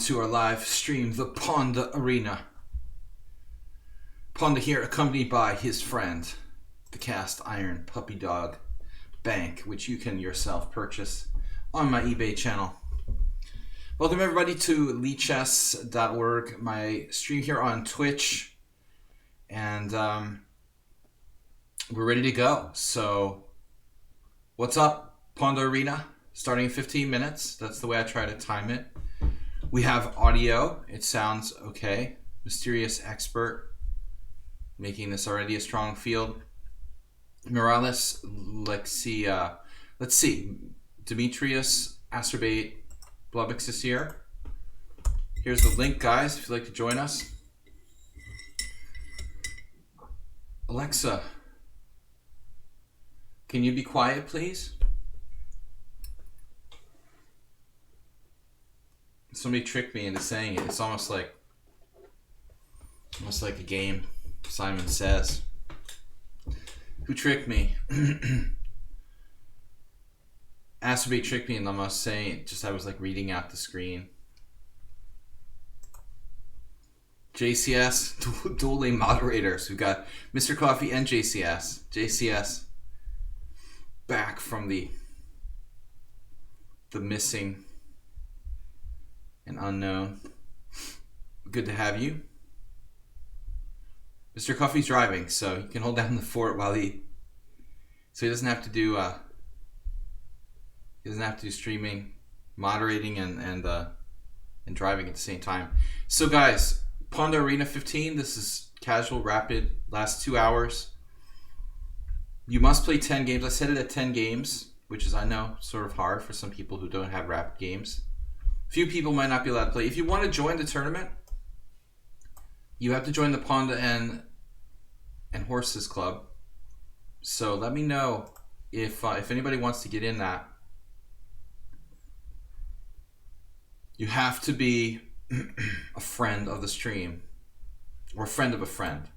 to our live stream, the Pawnda Arena. Pawnda here, accompanied by his friend, the cast iron puppy dog bank, which you can yourself purchase on my eBay channel. Welcome everybody to lichess.org, my stream here on Twitch, and we're ready to go. So, what's up, Pawnda Arena? Starting in 15 minutes. That's the way I try to time it. We have audio. It sounds okay. Mysterious expert, making this already a strong field. Morales, let's see. Demetrius, Acerbate, Blubix is here. Here's the link, guys, if you'd like to join us. Alexa, can you be quiet, please? Somebody tricked me into saying it. It's almost like a game. Simon Says. Who tricked me? Acerbate tricked me, and I'm almost saying just I was like reading out the screen. JCS dueling moderators. We've got Mr. Coffee and JCS. JCS back from the missing and unknown. Good to have you. Mr. Coffee's driving, so he can hold down the fort while he doesn't have to do streaming, moderating, and driving at the same time. So guys, Pawnda Arena 15. This is casual, rapid, last 2 hours. You must play 10 games. I set it at 10 games, which is, I know, sort of hard for some people who don't have rapid games. Few people might not be allowed to play. If you want to join the tournament, you have to join the Pawnda and Horses Club. So let me know if anybody wants to get in that. You have to be a friend of the stream, or a friend of a friend.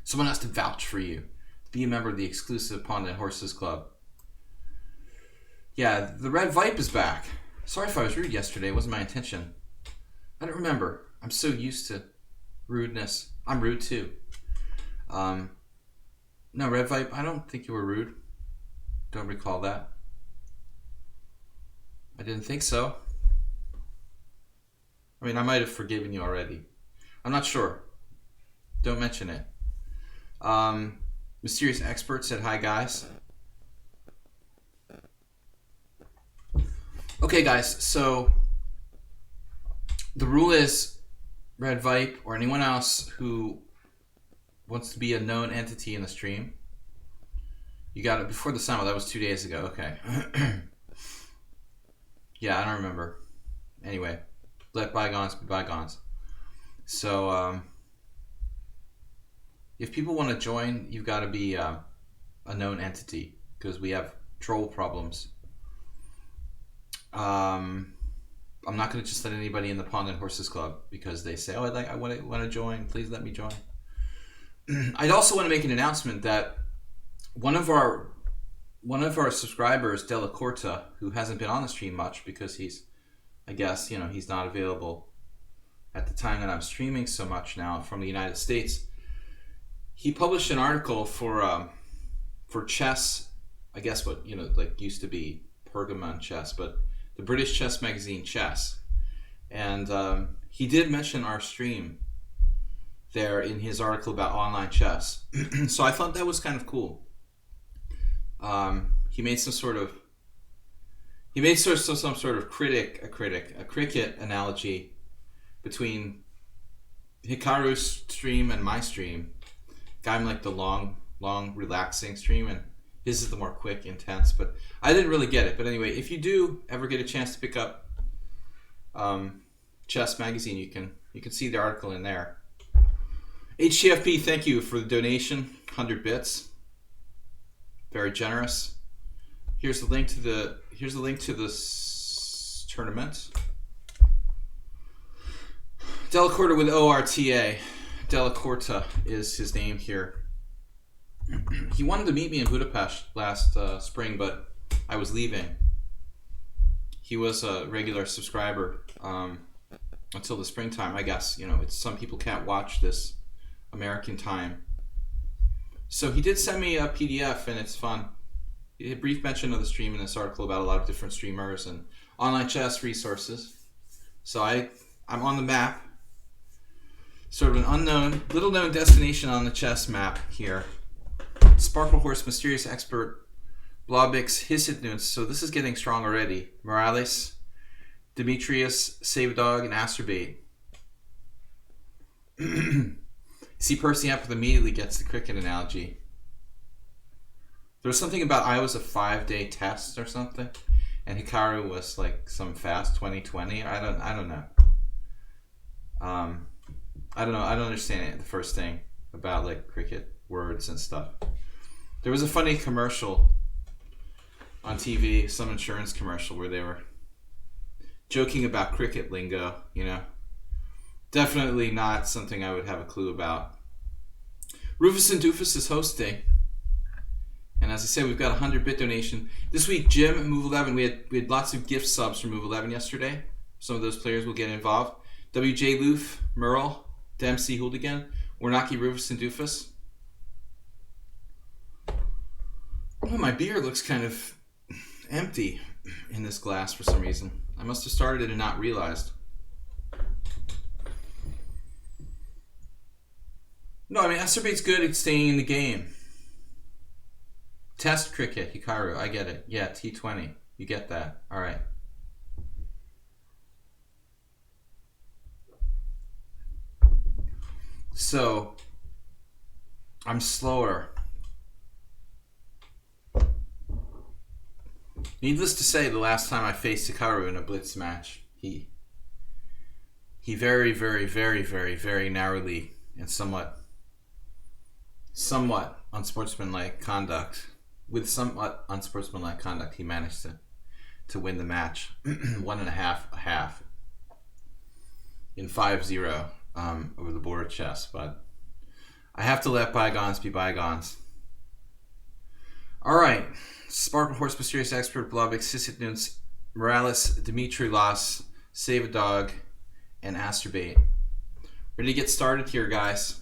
Someone has to vouch for you to be a member of the exclusive Pawnda and Horses Club. Yeah, the Red Vipe is back. Sorry if I was rude yesterday. It wasn't my intention. I don't remember. I'm so used to rudeness. I'm rude too. No, Red Vipe, I don't think you were rude. Don't recall that. I didn't think so. I mean, I might have forgiven you already. I'm not sure. Don't mention it. Mysterious Expert said, hi guys. Okay guys, so the rule is Red Vipe or anyone else who wants to be a known entity in the stream, you got it before the summer. That was 2 days ago. Okay. Yeah, I don't remember. Anyway, let bygones be bygones. So if people want to join, you've got to be a known entity, because we have troll problems. I'm not going to just let anybody in the Pawnda and Horses Club because they say, "Oh, I want to join. Please let me join." I'd also want to make an announcement that one of our subscribers, Della Corta, who hasn't been on the stream much because he's not available at the time that I'm streaming so much now from the United States. He published an article for chess, I guess what used to be Pergamon Chess, but the British chess magazine Chess, and he did mention our stream there in his article about online chess. So I thought that was kind of cool. He made some sort of cricket analogy between Hikaru's stream and my stream. I'm like the long relaxing stream, and his is the more quick, intense, but I didn't really get it. But anyway, if you do ever get a chance to pick up Chess Magazine, you can see the article in there. HTFP, thank you for the donation, 100 bits. Very generous. Here's the link to this tournament. Delacorta with ORTA. Delacorta is his name here. He wanted to meet me in Budapest last spring, but I was leaving. He was a regular subscriber. until the springtime, I guess. You know, it's some people can't watch this American time. So he did send me a PDF, and it's fun. A brief mention of the stream in this article about a lot of different streamers and online chess resources. So I'm on the map. Sort of an unknown, little known destination on the chess map here. Sparkle Horse, Mysterious Expert, Blobix, Hissidnuns. So this is getting strong already. Morales, Demetrius, Save Dog, and Asterbait. See, Percy Apple immediately gets the cricket analogy. There was something about I was a 5-day test or something, and Hikaru was like some fast 2020. I don't know. I don't understand it. The first thing about like cricket words and stuff. There was a funny commercial on TV, some insurance commercial, where they were joking about cricket lingo. You know, definitely not something I would have a clue about. Rufus and Doofus is hosting, and as I said, we've got a 100-bit donation this week. Jim, Move 11. We had lots of gift subs from Move 11 yesterday. Some of those players will get involved. WJ Loof, Merle, Dempsey, Hooligan, Warnaki, Rufus, and Doofus. Oh, my beer looks kind of empty in this glass for some reason. I must have started it and not realized. No, I mean, Acerbate's good at staying in the game. Test cricket, Hikaru, I get it. Yeah, T20. You get that. All right. So, I'm slower. Needless to say, the last time I faced Hikaru in a blitz match, he very, very, very, very, very narrowly and somewhat unsportsmanlike conduct, he managed to win the match 1.5 in 5-0 over the board chess. But I have to let bygones be bygones. All right, Sparkle Horse, Mysterious Expert, Blobix, Hissidnuns, Morales, Dimitri Las, Save a Dog, and Asterbait. Ready to get started here, guys.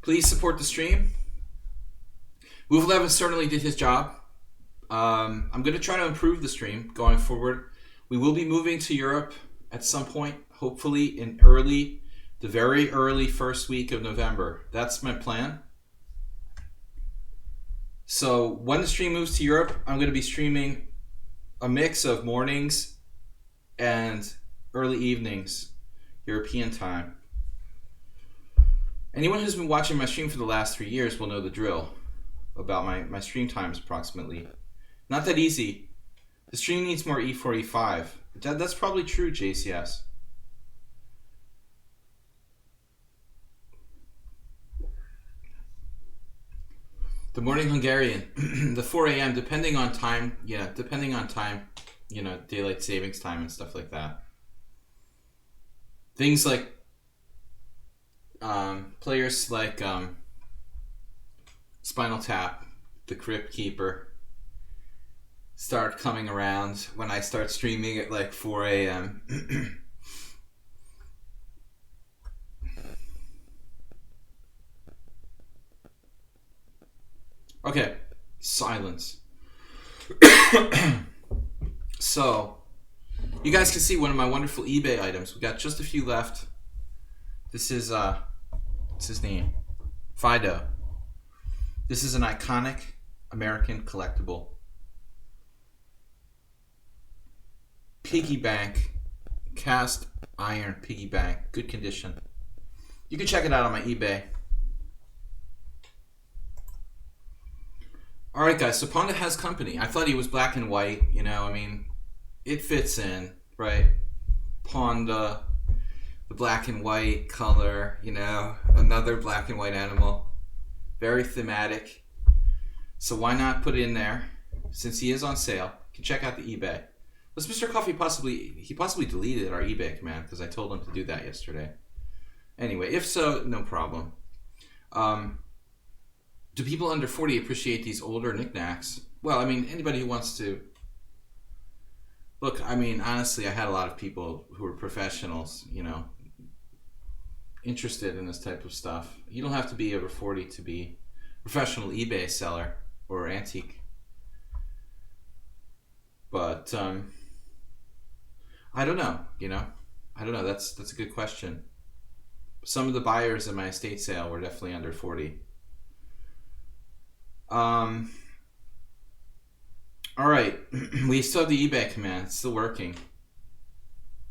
Please support the stream. Move 11 certainly did his job. I'm going to try to improve the stream going forward. We will be moving to Europe at some point, hopefully in the very early first week of November. That's my plan. So when the stream moves to Europe, I'm going to be streaming a mix of mornings and early evenings, European time. Anyone who's been watching my stream for the last 3 years will know the drill about my stream times approximately. Not that easy. The stream needs more E4, E5. That's probably true, JCS. The morning Hungarian, the 4 a.m. depending on time, daylight savings time and stuff like that. Things like players like Spinal Tap, the Crypt Keeper, start coming around when I start streaming at like 4 a.m. Okay, silence. So, you guys can see one of my wonderful eBay items. We got just a few left. This is, what's his name? Fido. This is an iconic American collectible. Piggy bank, cast iron piggy bank, good condition. You can check it out on my eBay. Alright guys, so Pawnda has company. I thought he was black and white, it fits in, right? Pawnda, the black and white color, another black and white animal. Very thematic. So why not put it in there? Since he is on sale, you can check out the eBay. Was Mr. Coffee possibly deleted our eBay command because I told him to do that yesterday. Anyway, if so, no problem. Do people under 40 appreciate these older knickknacks? Well, anybody who wants to Look, I mean, honestly, I had a lot of people who were professionals, you know, interested in this type of stuff. You don't have to be over 40 to be a professional eBay seller or antique. But I don't know, you know. I don't know. That's a good question. Some of the buyers in my estate sale were definitely under 40. Um, all right, we still have the eBay command. It's still working.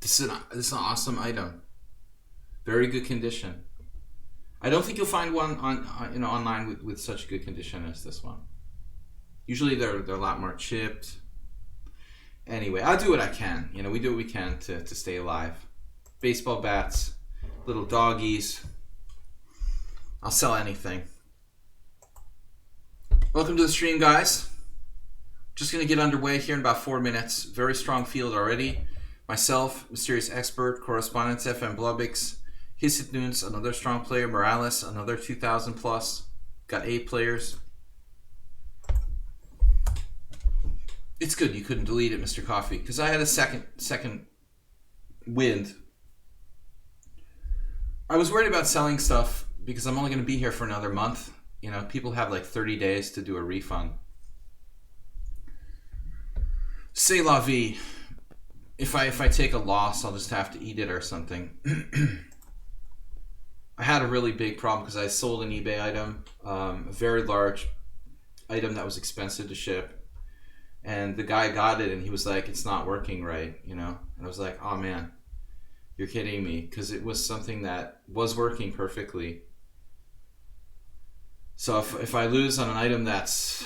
This is an awesome item. Very good condition. I don't think you'll find one online with such good condition as this one. Usually they're a lot more chipped. Anyway, I'll do what I can. You know, we do what we can to stay alive. Baseball bats, little doggies. I'll sell anything. Welcome to the stream, guys. Just going to get underway here in about 4 minutes. Very strong field already. Myself, Mysterious Expert, Correspondence FM Blubix, Hissit Nunes, another strong player, Morales, another 2,000 plus. Got 8 players. It's good you couldn't delete it, Mr. Coffee, because I had a second wind. I was worried about selling stuff because I'm only going to be here for another month. You know, people have like 30 days to do a refund. C'est la vie. If I take a loss, I'll just have to eat it or something. I had a really big problem because I sold an eBay item, a very large item that was expensive to ship, and the guy got it and he was like, "It's not working right," you know. And I was like, "Oh man, you're kidding me," because it was something that was working perfectly. So if I lose on an item that's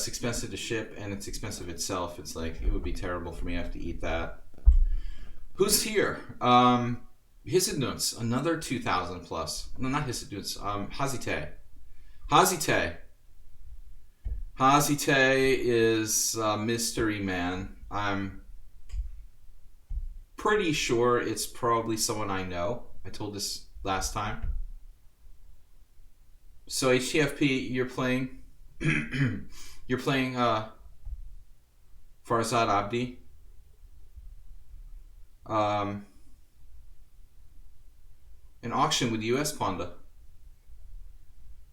expensive to ship and it's expensive itself, it's like it would be terrible for me to have to eat that. Who's here? Hissit Nunes, another 2,000 plus. No, not Hissit Nunes. Hazite. Hazite is Mystery Man. I'm pretty sure it's probably someone I know. I told this last time. So HTFP, you're playing Farzad Abdi. An auction with US Pawnda.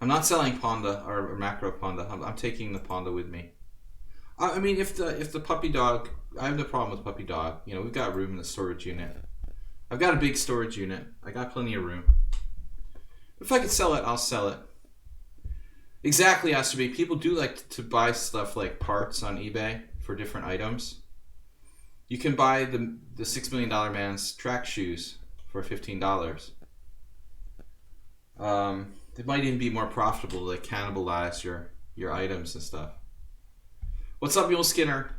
I'm not selling Pawnda or macro Pawnda. I'm taking the Pawnda with me. I mean, if the puppy dog, I have no problem with puppy dog. You know, we've got room in the storage unit. I've got a big storage unit. I got plenty of room. If I could sell it, I'll sell it. Exactly, Asterby. People do like to buy stuff like parts on eBay for different items. You can buy the $6 Million Man's track shoes for $15. They might even be more profitable to like cannibalize your items and stuff. What's up, Mule Skinner?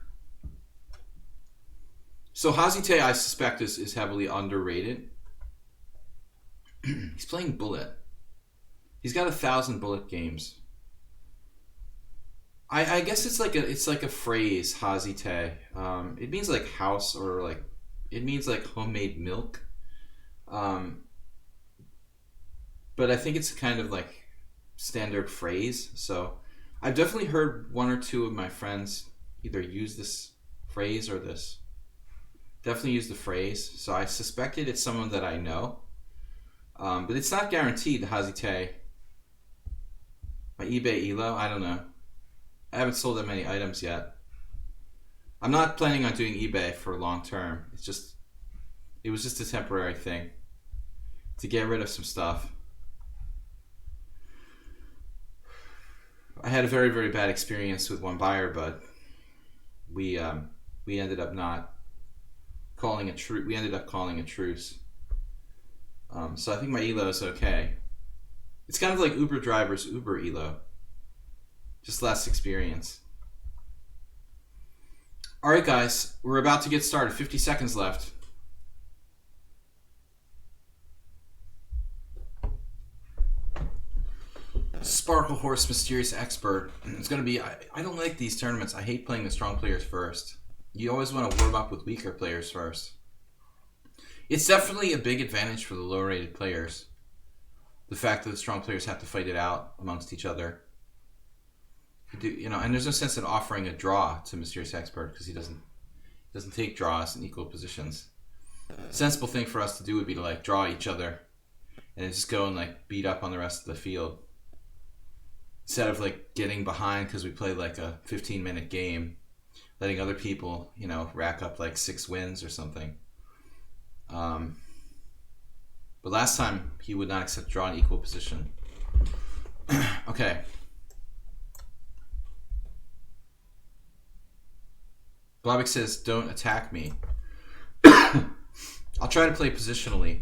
So Hazite, I suspect, is heavily underrated. He's playing Bullet. He's got 1,000 Bullet games. I guess it's like a phrase, Hazite. It means like house, or like it means like homemade milk. But I think it's kind of like standard phrase. So I've definitely heard one or two of my friends either use this phrase or this. Definitely use the phrase. So I suspected it's someone that I know. But it's not guaranteed, the Hazite. My eBay ELO, I don't know. I haven't sold that many items yet. I'm not planning on doing eBay for long term. It was just a temporary thing to get rid of some stuff. I had a very, very bad experience with one buyer, but we ended up not calling a truce. We ended up calling a truce. So I think my ELO is okay. It's kind of like Uber drivers, Uber ELO. Just less experience. Alright guys, we're about to get started. 50 seconds left. Sparkle Horse Mysterious Expert. It's going to be... I don't like these tournaments. I hate playing the strong players first. You always want to warm up with weaker players first. It's definitely a big advantage for the low-rated players. The fact that the strong players have to fight it out amongst each other. And there's no sense in offering a draw to Mysterious Expert because he doesn't Doesn't take draws in equal positions. Sensible thing for us to do would be to like draw each other and then just go and like beat up on the rest of the field. Instead of like getting behind because we played like a 15-minute game, letting other people, you know, rack up like 6 wins or something. But last time he would not accept draw in equal position. Okay. Blobik says, don't attack me. I'll try to play positionally.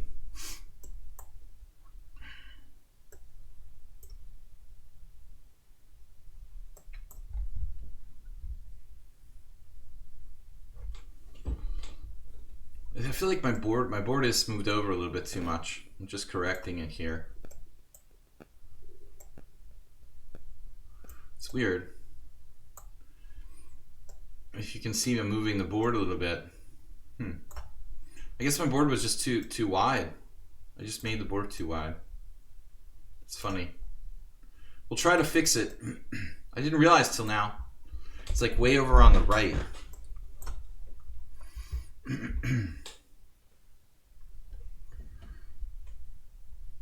I feel like my board is moved over a little bit too much. I'm just correcting it here. It's weird. If you can see I'm moving the board a little bit. I guess my board was just too wide. I just made the board too wide. It's funny. We'll try to fix it. I didn't realize till now. It's like way over on the right.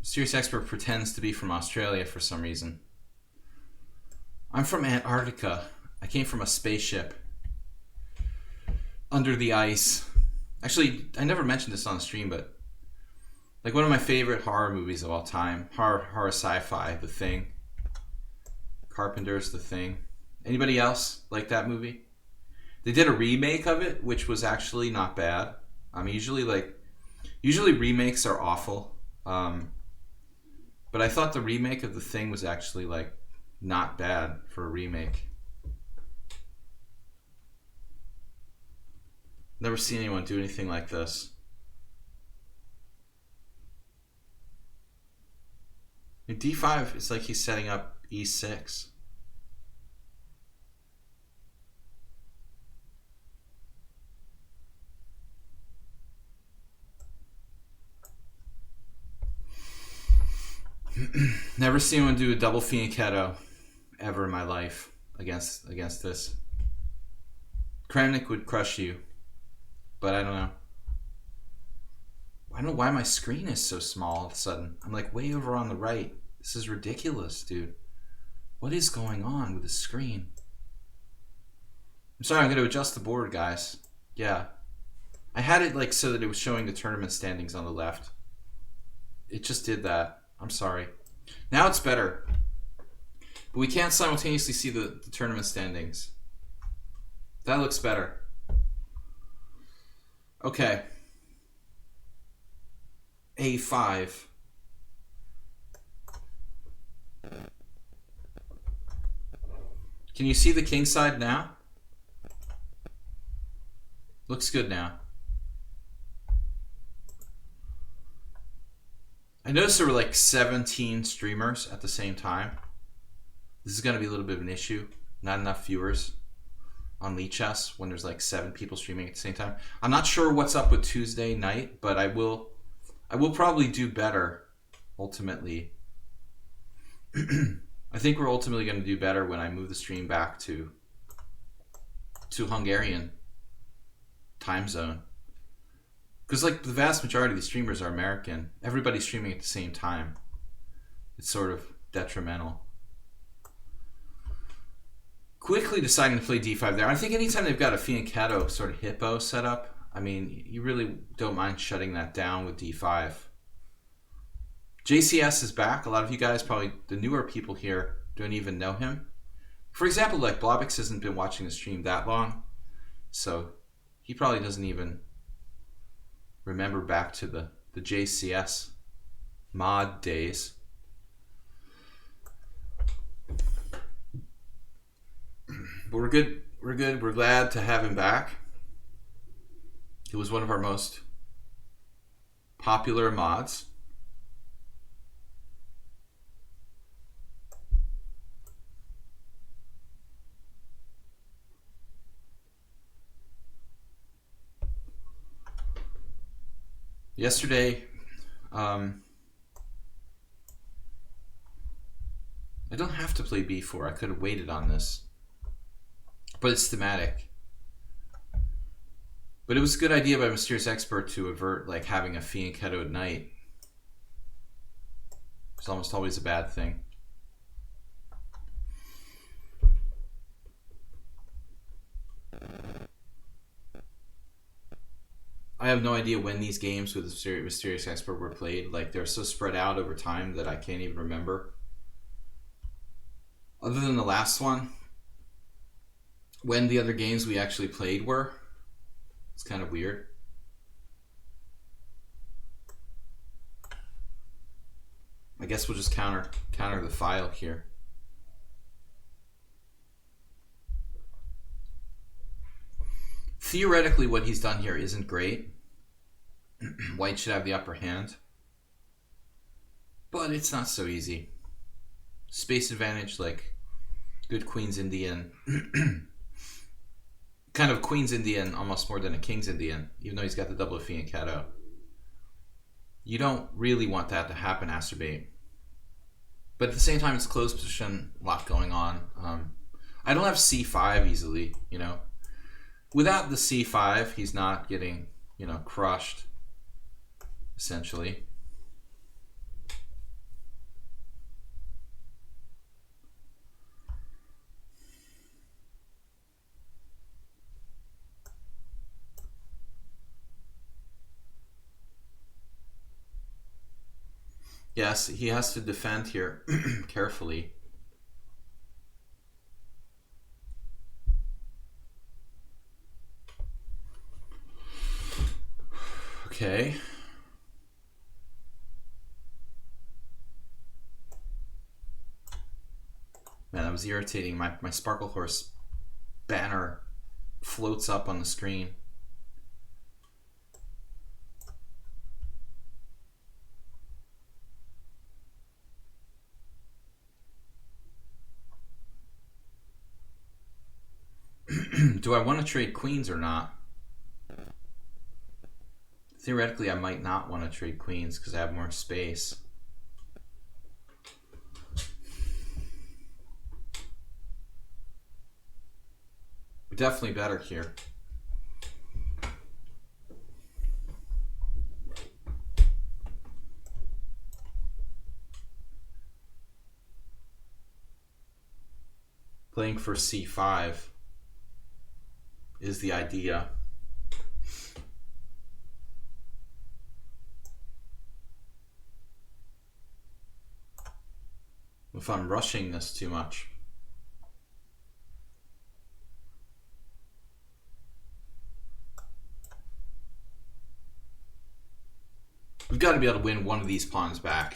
Serious Expert pretends to be from Australia for some reason. I'm from Antarctica. I came from a spaceship. Under the ice. Actually, I never mentioned this on the stream, but like one of my favorite horror movies of all time. Horror sci-fi, The Thing. Carpenter's The Thing. Anybody else like that movie? They did a remake of it, which was actually not bad. Usually remakes are awful. But I thought the remake of The Thing was actually like not bad for a remake. Never seen anyone do anything like this. In D5, it's like he's setting up E6. Never seen anyone do a double fianchetto ever in my life against this. Kramnik would crush you, but I don't know. I don't know why my screen is so small all of a sudden. I'm like way over on the right. This is ridiculous, dude. What is going on with the screen? I'm sorry, I'm going to adjust the board, guys. Yeah. I had it like so that it was showing the tournament standings on the left. It just did that. I'm sorry. Now it's better. But we can't simultaneously see the tournament standings. That looks better. Okay. A5. Can you see the king side now? Looks good now. I noticed there were like 17 streamers at the same time. This is going to be a little bit of an issue. Not enough viewers on lichess when there's like 7 people streaming at the same time. I'm not sure what's up with Tuesday night, but I will probably do better ultimately. I think we're ultimately going to do better when I move the stream back to Hungarian time zone. Because like the vast majority of the streamers are American. Everybody's streaming at the same time. It's sort of detrimental. Quickly deciding to play d5 there. I think anytime they've got a fianchetto sort of hippo set up, I mean, you really don't mind shutting that down with d5. JCS is back. A lot of you guys, probably the newer people here, don't even know him. For example, like Blobix hasn't been watching the stream that long, so he probably doesn't even remember back to the JCS mod days. But we're good. We're good. We're glad to have him back. He was one of our most popular mods. Yesterday, I don't have to play b4. I could have waited on this. But it's thematic. But it was a good idea by Mysterious Expert to avert like having a fianchettoed knight. It's almost always a bad thing. I have no idea when these games with Mysterious Expert were played. Like, they're so spread out over time that I can't even remember. Other than the last one, when the other games we actually played were. It's kind of weird. I guess we'll just counter the file here. Theoretically, what he's done here isn't great. White should have the upper hand. But it's not so easy. Space advantage, like good Queen's Indian. Kind of Queen's Indian almost more than a King's Indian, even though he's got the double fianchetto. You don't really want that to happen, Acerbate. But at the same time, it's closed position, a lot going on. I don't have c5 easily, you know. Without the c5, he's not getting, you know, crushed, essentially. Yes, he has to defend here carefully. Okay. Man, that was irritating. My Sparkle Horse banner floats up on the screen. Do I want to trade queens or not? Theoretically, I might not want to trade queens because I have more space. Definitely better here. Playing for c5 is the idea. If I'm rushing this too much. We've got to be able to win one of these pawns back.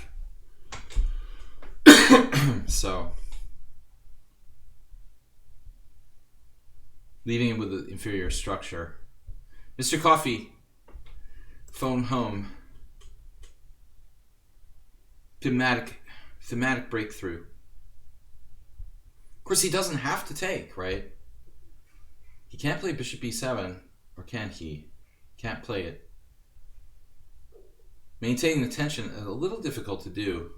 So, leaving him with the inferior structure. Mr. Coffee, phone home. Thematic breakthrough. Of course, he doesn't have to take, right? He can't play bishop e7, or can he? Can't play it. Maintaining the tension is a little difficult to do.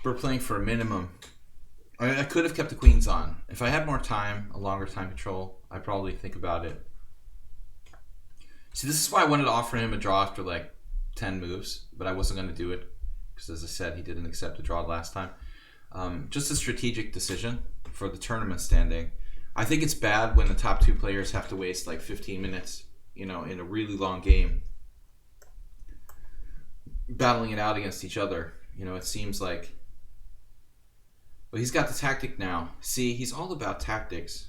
We're playing for a minimum. I could have kept the queens on. If I had more time, a longer time control, I'd probably think about it. See, this is why I wanted to offer him a draw after like 10 moves, but I wasn't going to do it because, as I said, he didn't accept a draw last time. Just a strategic decision for the tournament standing. I think it's bad when the top two players have to waste like 15 minutes, you know, in a really long game, battling it out against each other. You know, it seems like, well, he's got the tactic now. See, he's all about tactics.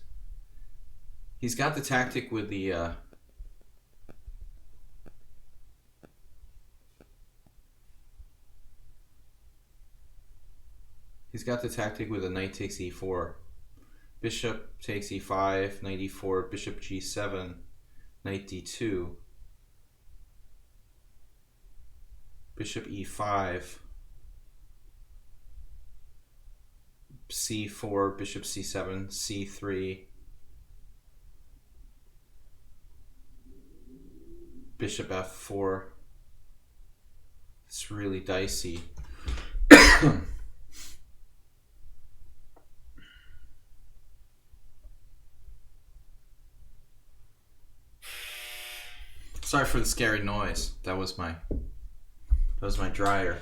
He's got the tactic with the he's got the tactic with a knight takes e4. Bishop takes e5, knight e4, bishop g7, knight d2, bishop e5, c4, bishop c7, c3, bishop f4. It's really dicey. Sorry for the scary noise. That was my dryer.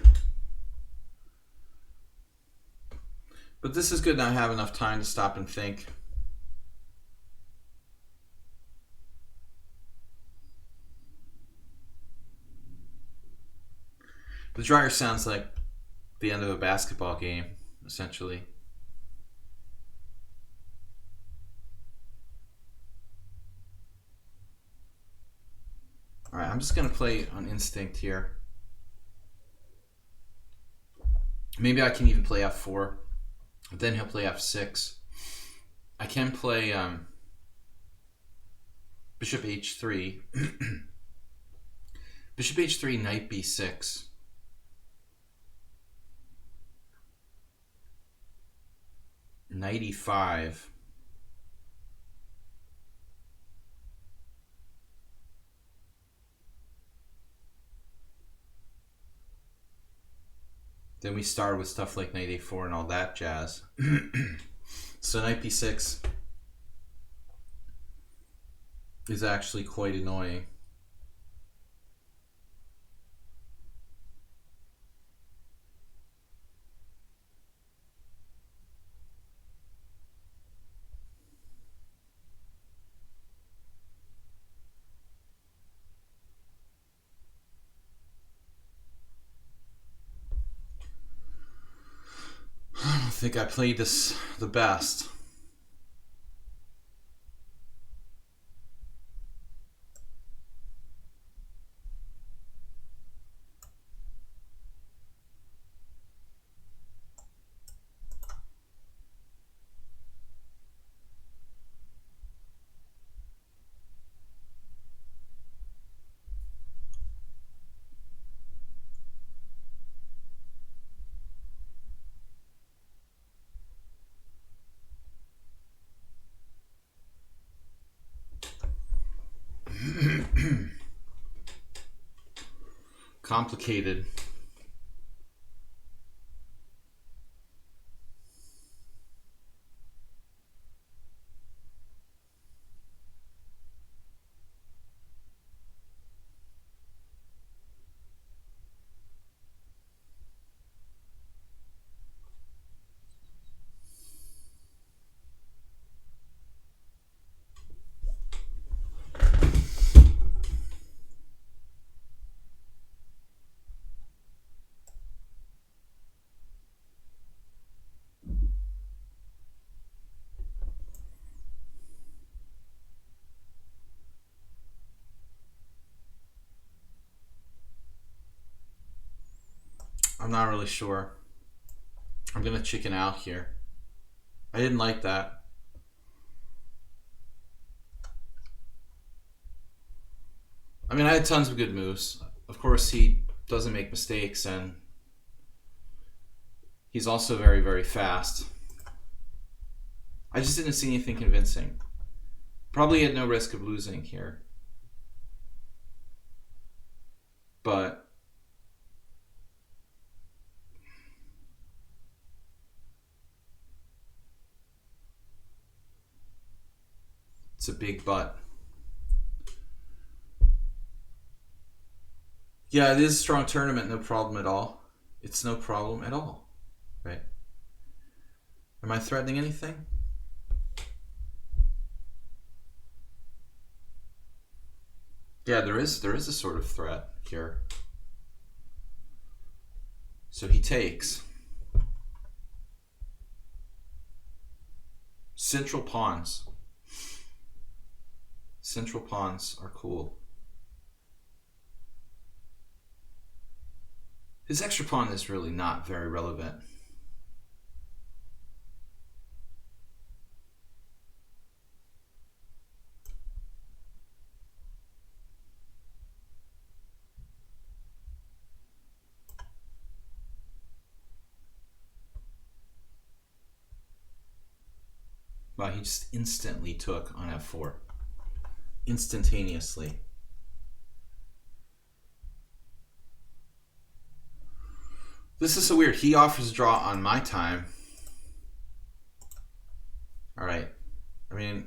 But this is good now. I have enough time to stop and think. The dryer sounds like the end of a basketball game, essentially. All right, I'm just gonna play on instinct here. Maybe I can even play f4. Then he'll play f6. I can play bishop h3. Bishop h3, knight b6. Knight e5. Then we start with stuff like knight a4 and all that jazz. So knight b6 is actually quite annoying. I don't think I played this the best. Complicated. I'm not really sure. I'm gonna chicken out here. I didn't like that. I mean, I had tons of good moves. Of course, he doesn't make mistakes, and he's also very, very fast. I just didn't see anything convincing. Probably had no risk of losing here. But it's a big but. Yeah, it is a strong tournament, no problem at all. It's no problem at all, right? Am I threatening anything? Yeah, there is a sort of threat here. So he takes. Central pawns. Central pawns are cool. His extra pawn is really not very relevant. Wow, he just instantly took on f4. Instantaneously. This is so weird. He offers a draw on my time. All right. I mean,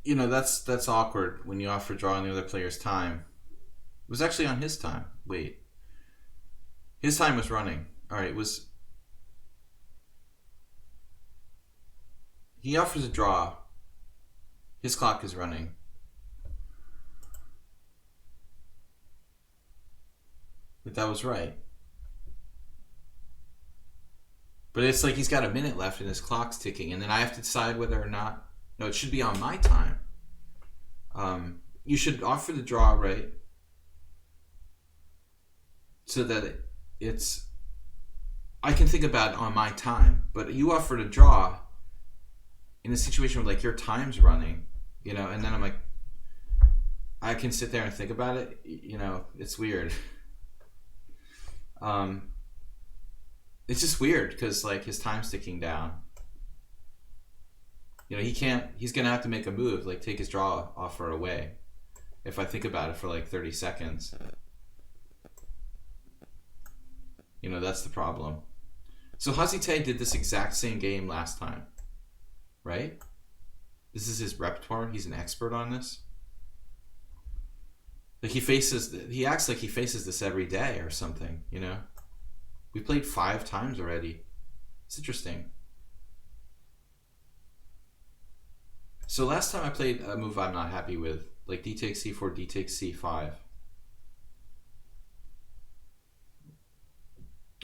you know, that's awkward when you offer draw on the other player's time. It was actually on his time. Wait. His time was running. Alright, it was... He offers a draw. His clock is running. But that was right. But it's like he's got a minute left and his clock's ticking, and then I have to decide whether or not... No, it should be on my time. You should offer the draw, right? So that it's... I can think about it on my time. But you offered a draw in a situation where like your time's running, you know, and then I'm like, I can sit there and think about it, you know, it's weird. It's just weird because like his time's ticking down. You know, he's gonna have to make a move, like take his draw offer away if I think about it for like 30 seconds. You know, that's the problem. So Hazite did this exact same game last time, right? This is his repertoire. He's an expert on this. Like he acts like he faces this every day or something, you know? We played 5 times already. It's interesting. So last time I played a move I'm not happy with, like d takes c4, d takes c5.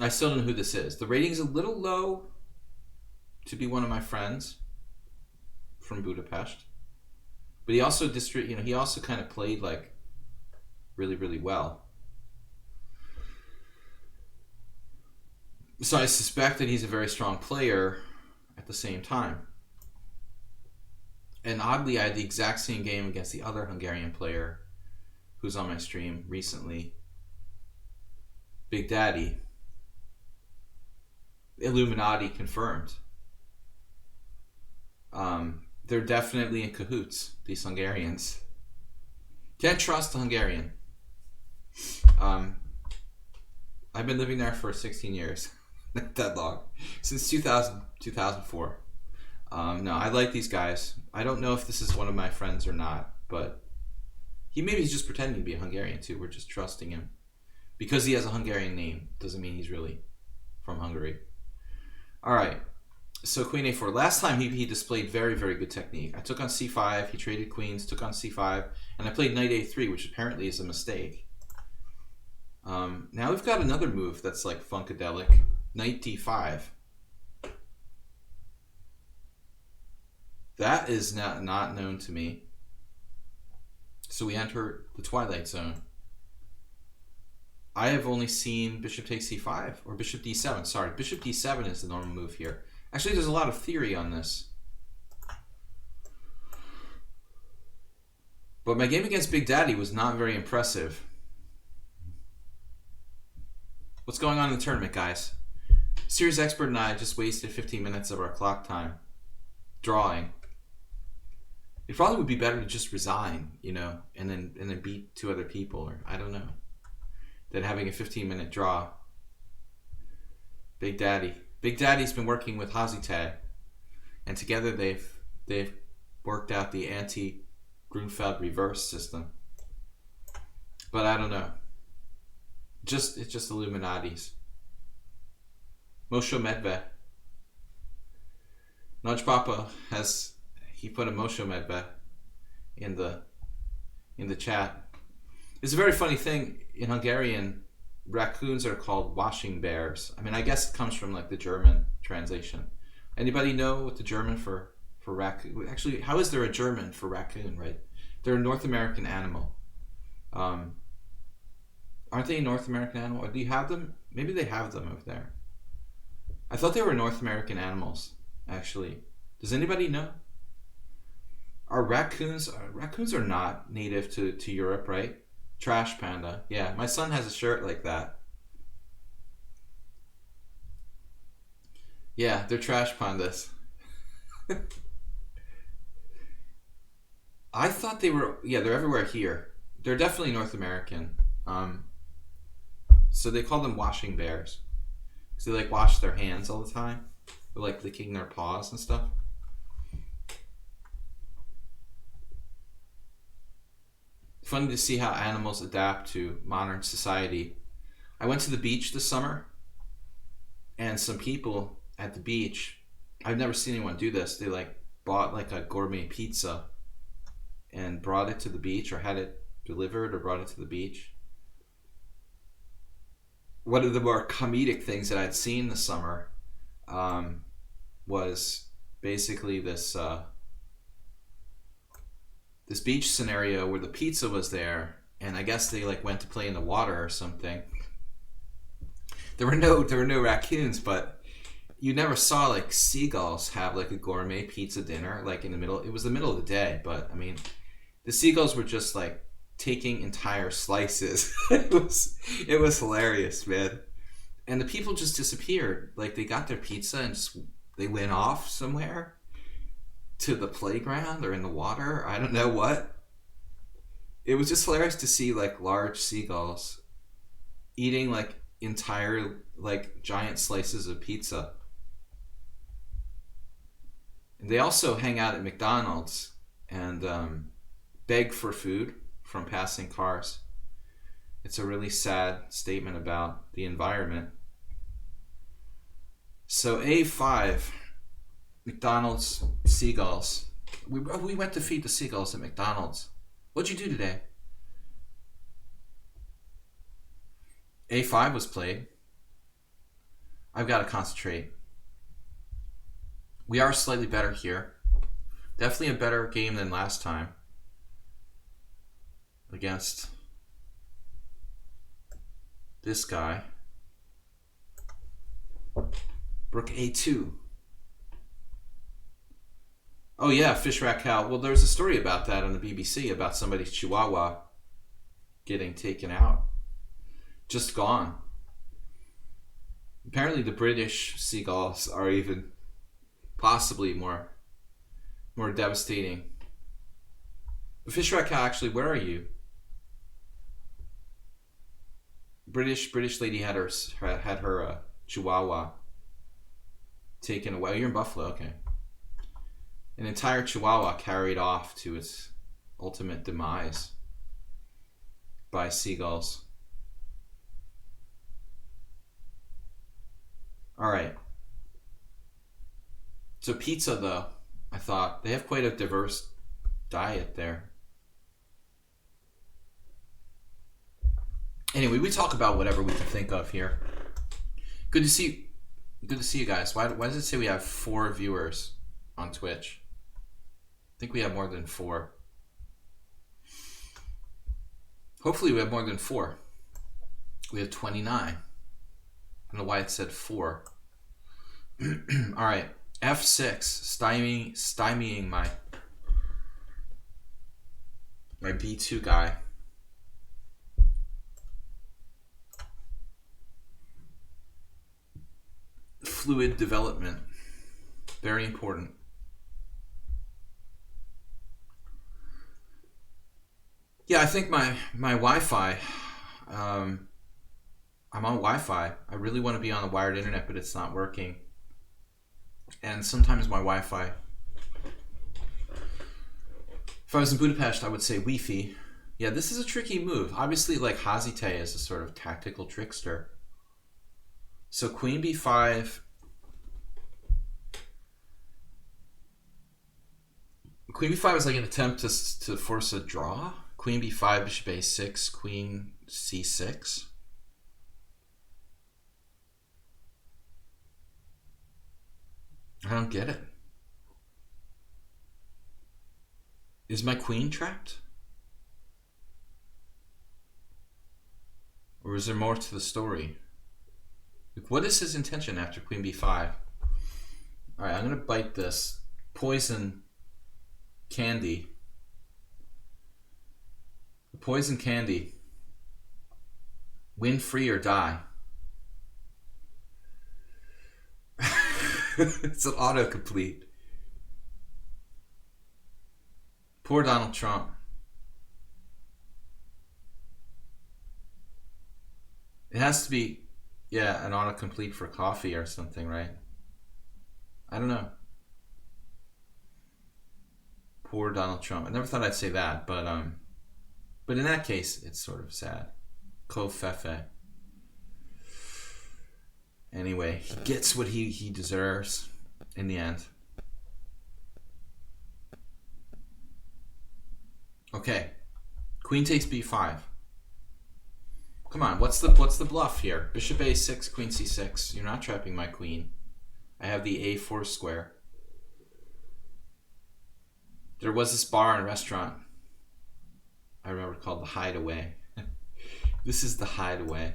I still don't know who this is. The rating's a little low to be one of my friends from Budapest. But he also he also kind of played like really, really well. So I suspect that he's a very strong player at the same time. And oddly, I had the exact same game against the other Hungarian player who's on my stream recently. Big Daddy. Illuminati confirmed. They're definitely in cahoots, these Hungarians. Can't trust the Hungarian. I've been living there for 16 years. That long. Since 2004. No, I like these guys. I don't know if this is one of my friends or not, but maybe he's just pretending to be a Hungarian too. We're just trusting him. Because he has a Hungarian name doesn't mean he's really from Hungary. Alright, so Queen A4. Last time he displayed very, very good technique. I took on C5, he traded queens, took on C5, and I played Knight A3, which apparently is a mistake. Now we've got another move that's like funkadelic. Knight D5. That is not known to me. So we enter the Twilight Zone. I have only seen bishop takes c5 or bishop d7. Sorry, bishop d7 is the normal move here. Actually, there's a lot of theory on this. But my game against Big Daddy was not very impressive. What's going on in the tournament, guys? Series Expert and I just wasted 15 minutes of our clock time drawing. It probably would be better to just resign, you know, and then beat 2 other people, or I don't know, than having a 15-minute draw. Big Daddy's been working with Hazite, and together they've worked out the anti-Grunfeld reverse system. But I don't know. It's just Illuminatis. Moshe Medved. Nudge Papa he put a Moshe Medved in the chat. It's a very funny thing. In Hungarian, raccoons are called washing bears. I mean, I guess it comes from like the German translation. Anybody know what the German for raccoon? Actually, how is there a German for raccoon, right? They're a North American animal. Aren't they a North American animal? Or do you have them? Maybe they have them over there. I thought they were North American animals, actually. Does anybody know? Are raccoons are not native to Europe, right? Trash panda. Yeah, my son has a shirt like that. Yeah, they're trash pandas. I thought they were, yeah, they're everywhere here. They're definitely North American. So they call them washing bears. Because they like wash their hands all the time. They're like licking their paws and stuff. funny to see how animals adapt to modern society. I went to the beach this summer, and some people at the beach, I've never seen anyone do this. They like bought like a gourmet pizza and brought it to the beach, or had it delivered or brought it to the beach. One of the more comedic things that I'd seen this summer was basically this this beach scenario where the pizza was there, and I guess they like went to play in the water or something. There were no raccoons, but you never saw like seagulls have like a gourmet pizza dinner like in the middle. It was the middle of the day, but I mean, the seagulls were just like taking entire slices. It was hilarious, man. And the people just disappeared. Like they got their pizza and just, they went off somewhere to the playground or in the water. I don't know what. It was just hilarious to see like large seagulls eating like entire like giant slices of pizza. And they also hang out at McDonald's and beg for food from passing cars. It's a really sad statement about the environment. So A5, McDonald's seagulls. We went to feed the seagulls at McDonald's. What'd you do today? A5 was played. I've got to concentrate. We are slightly better here. Definitely a better game than last time against this guy. Rook A2. Oh yeah, fish rat cow. Well, there's a story about that on the BBC about somebody's chihuahua getting taken out. Just gone. Apparently the British seagulls are even possibly more devastating. The fish rat cow, actually, where are you? British lady had her chihuahua taken away. Oh, you're in Buffalo, okay. An entire chihuahua carried off to its ultimate demise by seagulls. All right. So pizza, though, I thought they have quite a diverse diet there. Anyway, we talk about whatever we can think of here. Good to see you guys. Why does it say we have 4 viewers on Twitch? I think we have more than 4. Hopefully we have more than 4. We have 29. I don't know why it said 4. All right, F6, stymieing my B2 guy. Fluid development, very important. Yeah, I think my Wi-Fi, I'm on Wi-Fi. I really want to be on the wired internet, but it's not working. And sometimes my Wi-Fi, if I was in Budapest, I would say Wi-Fi. Yeah, this is a tricky move. Obviously, like Hazite is a sort of tactical trickster. So Queen B5. Queen B5 is like an attempt to force a draw. Queen B5, Bishop A6, Queen C6. I don't get it. Is my queen trapped? Or is there more to the story? Like, what is his intention after Queen B5? Alright, I'm going to bite this. Poison candy. Poison candy. Win free or die. It's an autocomplete. Poor Donald Trump. It has to be, yeah, an autocomplete for coffee or something, right? I don't know. Poor Donald Trump. I never thought I'd say that, but But in that case, it's sort of sad. Kofefe. Anyway, he gets what he deserves in the end. Okay. Queen takes b5. Come on, what's the bluff here? Bishop a6, queen c6. You're not trapping my queen. I have the a4 square. There was this bar and restaurant I remember called the Hideaway. This is the Hideaway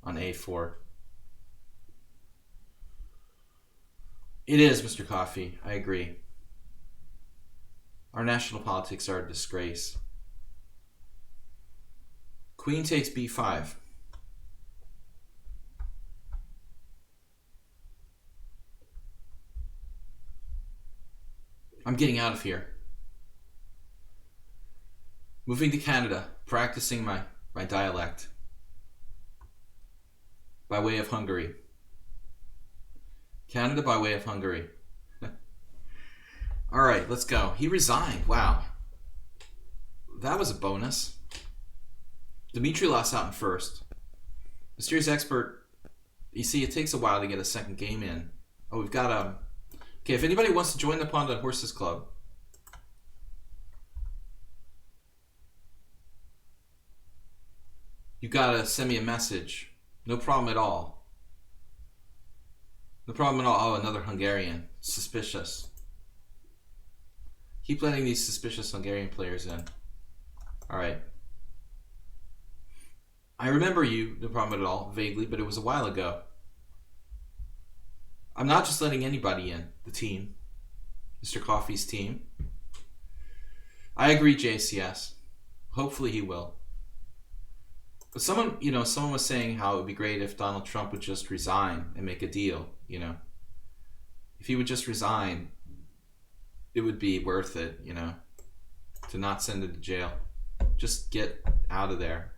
on a4. It is, Mr. Coffee. I agree. Our national politics are a disgrace. Queen takes b5. I'm getting out of here. Moving to Canada, practicing my dialect. By way of Hungary. Canada by way of Hungary. All right, let's go. He resigned. Wow. That was a bonus. Dimitri lost out in first. Mysterious Expert, you see, it takes a while to get a second game in. Oh, we've got okay, if anybody wants to join the Pawnda Horses Club, you gotta send me a message. No problem at all. No problem at all. Oh, another Hungarian. Suspicious. Keep letting these suspicious Hungarian players in. Alright. I remember you, no problem at all, vaguely, but it was a while ago. I'm not just letting anybody in, the team. Mr. Coffee's team. I agree, JCS. Hopefully he will. But someone was saying how it would be great if Donald Trump would just resign and make a deal, you know. If he would just resign, it would be worth it, you know, to not send him to jail. Just get out of there.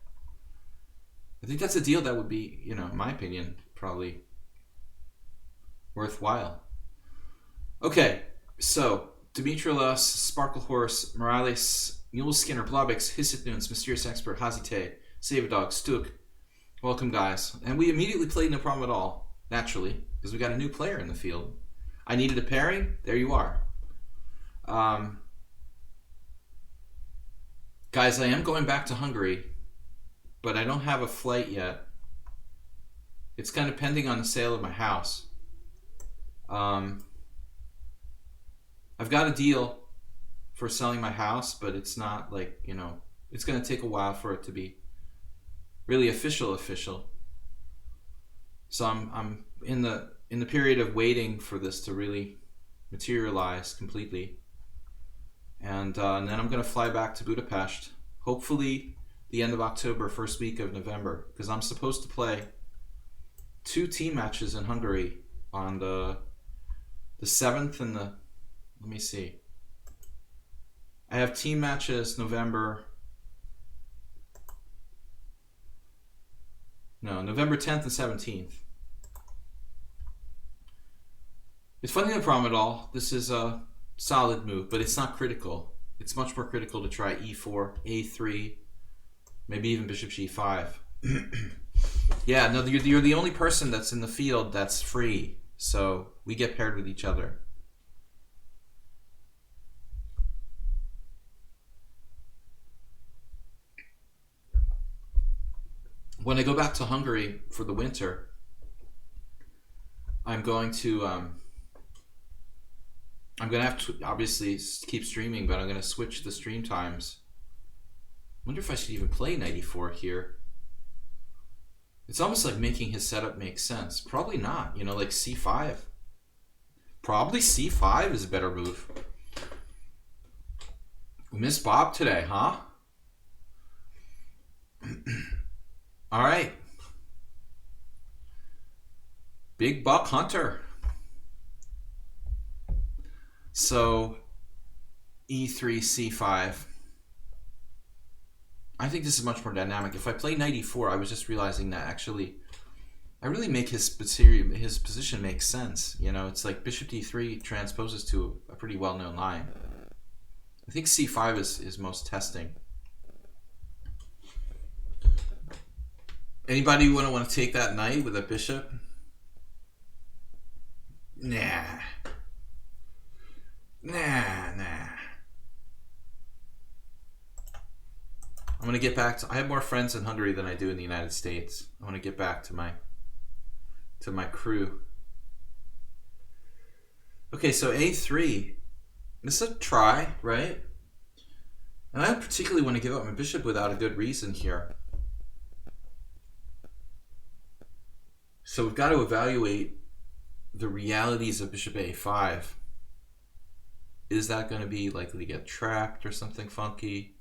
I think that's a deal that would be, you know, in my opinion, probably worthwhile. Okay, so Dimitrilos, Sparkle Horse, Morales, Mule Skinner, Blobix, Hissitnunes, Mysterious Expert, Hazite, Save a Dog, Stuk. Welcome, guys. And we immediately played no problem at all, naturally, because we got a new player in the field. I needed a pairing. There you are. Guys, I am going back to Hungary, but I don't have a flight yet. It's kind of pending on the sale of my house. I've got a deal for selling my house, but it's not like, you know, it's going to take a while for it to be really official. So I'm in the period of waiting for this to really materialize completely. And then I'm going to fly back to Budapest, hopefully the end of October, first week of November, because I'm supposed to play 2 team matches in Hungary on the 7th and the, let me see. I have team matches November 10th and 17th. It's funny, no problem at all. This is a solid move, but it's not critical. It's much more critical to try e4, a3, maybe even bishop g5. Yeah, no, you're the only person that's in the field that's free, so we get paired with each other. When I go back to Hungary for the winter, I'm going to have to obviously keep streaming, but I'm going to switch the stream times. Wonder if I should even play 94 here. It's almost like making his setup make sense. Probably not, you know, like c5. Probably c5 is a better move. We missed Bob today, huh? All right. Big Buck Hunter. So e3, c5. I think this is much more dynamic. If I play knight e4, I was just realizing that actually I really make his position make sense. You know, it's like bishop d3 transposes to a pretty well-known line. I think c5 is most testing. Anybody want to take that knight with a bishop? Nah. Nah. I'm going to get back to... I have more friends in Hungary than I do in the United States. I want to get back to my crew. Okay, so A3. This is a try, right? And I don't particularly want to give up my bishop without a good reason here. So we've got to evaluate the realities of bishop A5. Is that going to be likely to get trapped or something funky?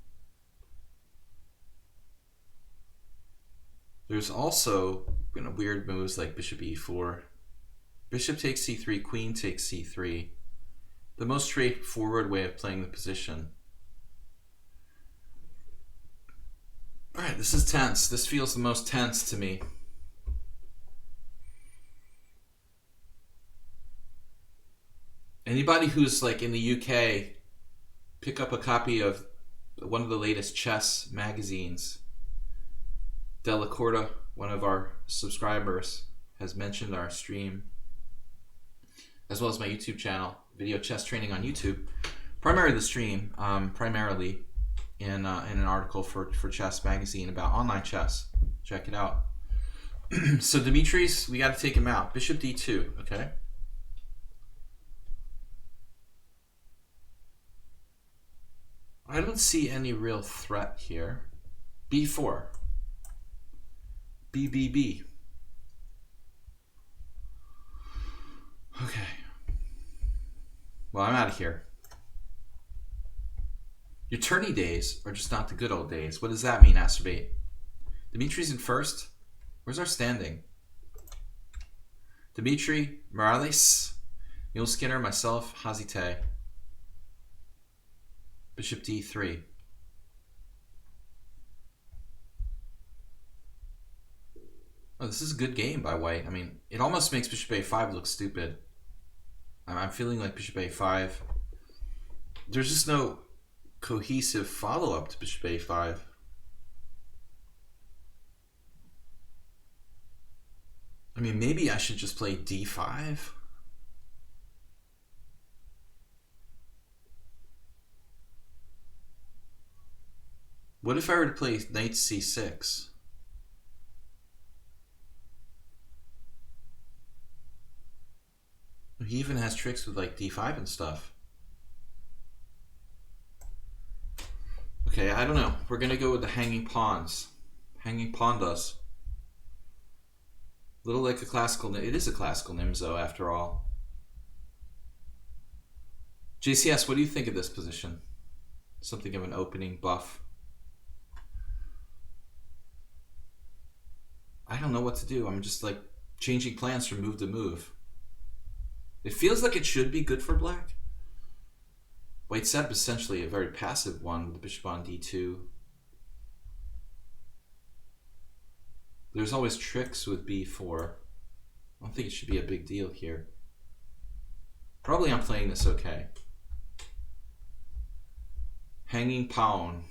There's also weird moves like bishop E4. Bishop takes C3, queen takes C3. The most straightforward way of playing the position. Alright, this is tense. This feels the most tense to me. Anybody who's like in the UK, pick up a copy of one of the latest chess magazines. Della Corda, one of our subscribers, has mentioned our stream, as well as my YouTube channel, Video Chess Training on YouTube. Primarily the stream, primarily in an article for Chess Magazine about online chess. Check it out. So Dimitri's, we got to take him out. Bishop D2, okay? I don't see any real threat here. B4. BBB. Okay. Well, I'm out of here. Your tourney days are just not the good old days. What does that mean, Acerbate? Dimitri's in first. Where's our standing? Dimitri, Morales, Mule Skinner, myself, Hazite. Bishop D3. Oh, this is a good game by white. I mean, it almost makes bishop A5 look stupid. I'm feeling like bishop A5. There's just no cohesive follow-up to bishop A5. I mean, maybe I should just play D5. What if I were to play knight C6? He even has tricks with like D5 and stuff. Okay, I don't know. We're gonna go with the hanging pawns. Hanging Pawndas. Little like a classical, it is a classical Nimzo after all. JCS, what do you think of this position? Something of an opening buff. I don't know what to do. I'm just like changing plans from move to move. It feels like it should be good for black. White setup is essentially a very passive one with the bishop on D2. There's always tricks with B4. I don't think it should be a big deal here. Probably I'm playing this okay. Hanging pawn.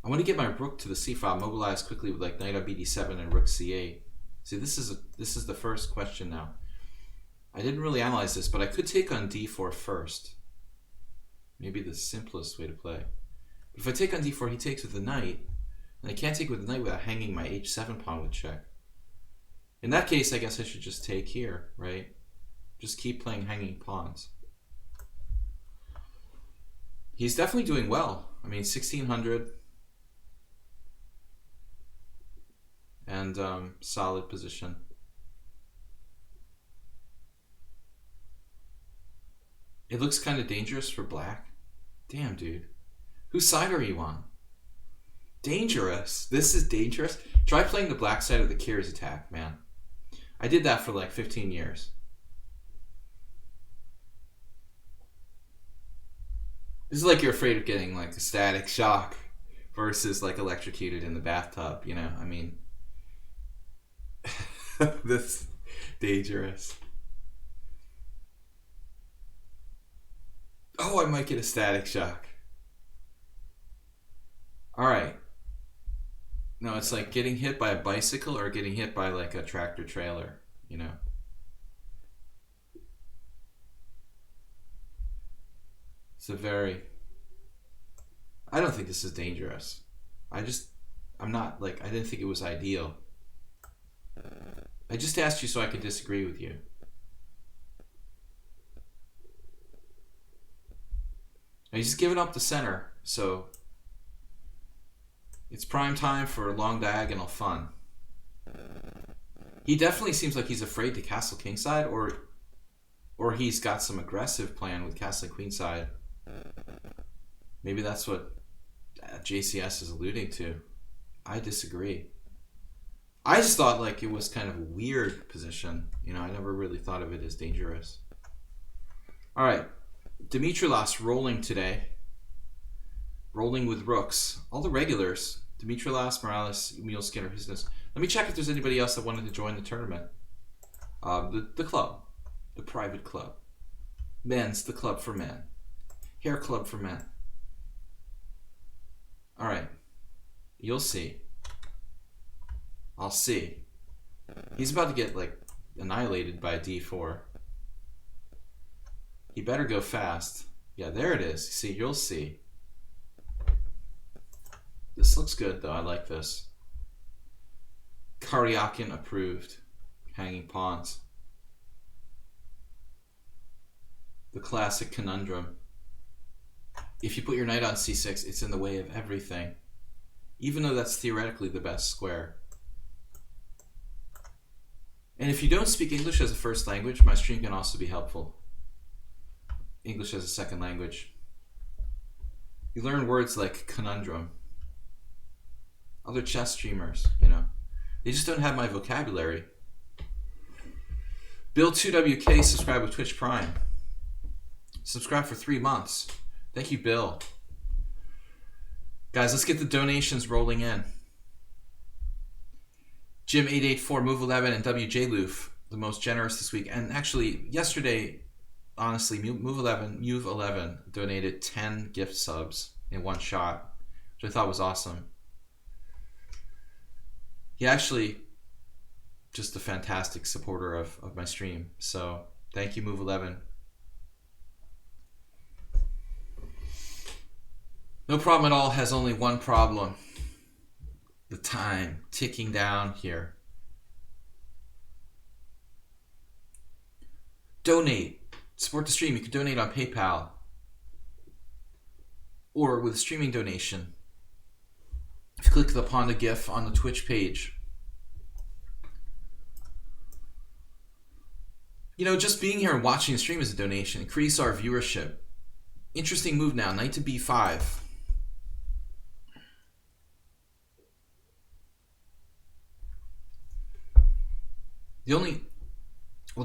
I want to get my rook to the c file, mobilize quickly with like knight on bd7 and rook c8. See, this is the first question now. I didn't really analyze this, but I could take on d4 first. Maybe the simplest way to play. But if I take on d4, he takes with the knight, and I can't take with the knight without hanging my h7 pawn with check. In that case, I guess I should just take here, right? Just keep playing hanging pawns. He's definitely doing well. I mean, 1600. And solid position. It looks kind of dangerous for black. Damn, dude. Whose side are you on? Dangerous. This is dangerous. Try playing the black side of the Kyrgyz attack, man. I did that for like 15 years. This is like you're afraid of getting like a static shock versus like electrocuted in the bathtub, you know? I mean, this dangerous. Oh, I might get a static shock. All right. No, it's like getting hit by a bicycle or getting hit by like a tractor trailer, you know? It's a very... I don't think this is dangerous. I'm not, like, I didn't think it was ideal. I just asked you so I could disagree with you. Now, he's given up the center, so it's prime time for long diagonal fun. He definitely seems like he's afraid to castle kingside, or he's got some aggressive plan with castling queenside. Maybe that's what JCS is alluding to. I disagree. I just thought like it was kind of a weird position. You know, I never really thought of it as dangerous. All right, Dimitrilas rolling today. Rolling with rooks. All the regulars. Dimitrilas, Morales, Emil Skinner, Business. Let me check if there's anybody else that wanted to join the tournament. The club. The private club. Men's, the club for men. Hair club for men. All right. You'll see. I'll see. He's about to get, like, annihilated by a d4. He better go fast. Yeah, there it is. See, you'll see. This looks good, though. I like this. Karyakin approved. Hanging pawns. The classic conundrum. If you put your knight on c6, it's in the way of everything. Even though that's theoretically the best square. And if you don't speak English as a first language, my stream can also be helpful. English as a second language. You learn words like conundrum. Other chess streamers, you know, they just don't have my vocabulary. Bill2WK, subscribe with Twitch Prime. Subscribe for 3 months. Thank you, Bill. Guys, let's get the donations rolling in. Jim884, Move 11, and WJ Loof, the most generous this week. And actually, yesterday, honestly, Move 11 donated 10 gift subs in one shot, which I thought was awesome. He actually just a fantastic supporter of my stream. So thank you, Move 11. No problem at all has only one problem. The time ticking down here. Donate. Support the stream. You can donate on PayPal or with a streaming donation. If you click the Pawnda GIF on the Twitch page. You know, just being here and watching the stream is a donation. Increase our viewership. Interesting move now. Knight to b5.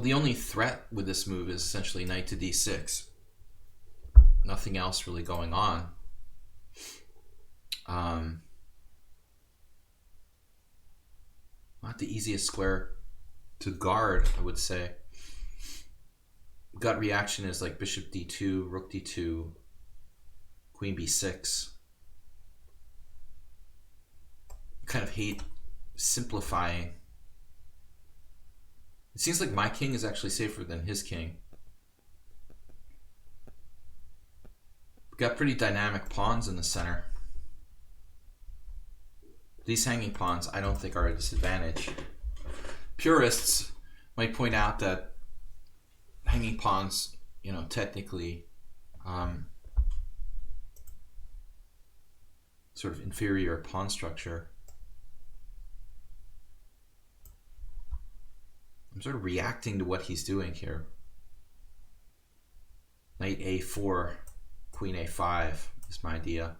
The only threat with this move is essentially knight to d6. Nothing else really going on. Not the easiest square to guard, I would say. Gut reaction is like bishop d2, rook d2, queen b6. I kind of hate simplifying. It seems like my king is actually safer than his king. We've got pretty dynamic pawns in the center. These hanging pawns I don't think are a disadvantage. Purists might point out that hanging pawns, you know, technically sort of inferior pawn structure. I'm sort of reacting to what he's doing here. Knight a4, queen a5 is my idea.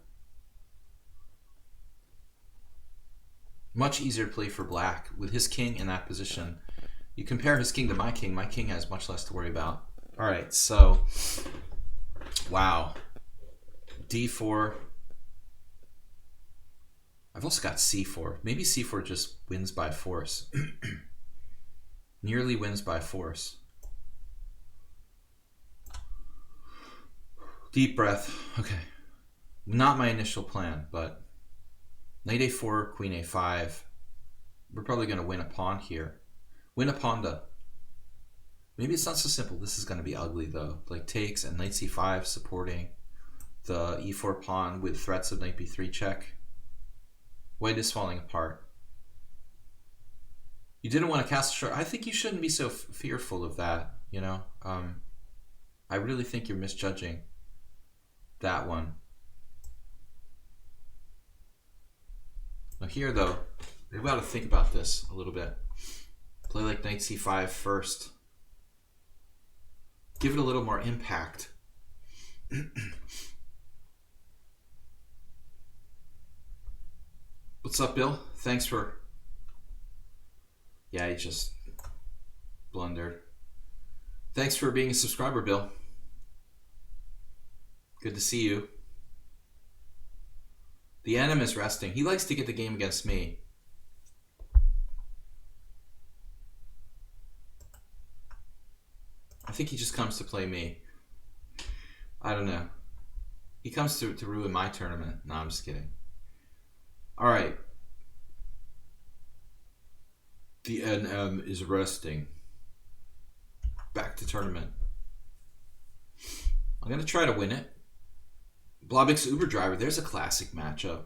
Much easier to play for black with his king in that position. You compare his king to my king has much less to worry about. All right, so, wow. d4. I've also got c4. Maybe c4 just wins by force. Nearly wins by force. Deep breath. Okay. Not my initial plan, but Knight a4, queen a5. We're probably going to win a pawn here. Win a Pawnda. Maybe it's not so simple. This is going to be ugly though. Like takes and knight c5 supporting the e4 pawn with threats of knight b3 check. White is falling apart. You didn't want to castle short. I think you shouldn't be so fearful of that, you know. I really think you're misjudging that one. Now here though, we've got to think about this a little bit. Play like knight c5 first. Give it a little more impact. What's up, Bill? Thanks for... Yeah, he just blundered. Thanks for being a subscriber, Bill. Good to see you. The Anim is resting. He likes to get the game against me. I think he just comes to play me. I don't know. He comes to ruin my tournament. No, I'm just kidding. All right. The NM is resting. Back to tournament. I'm going to try to win it. Blobix Uber Driver. There's a classic matchup.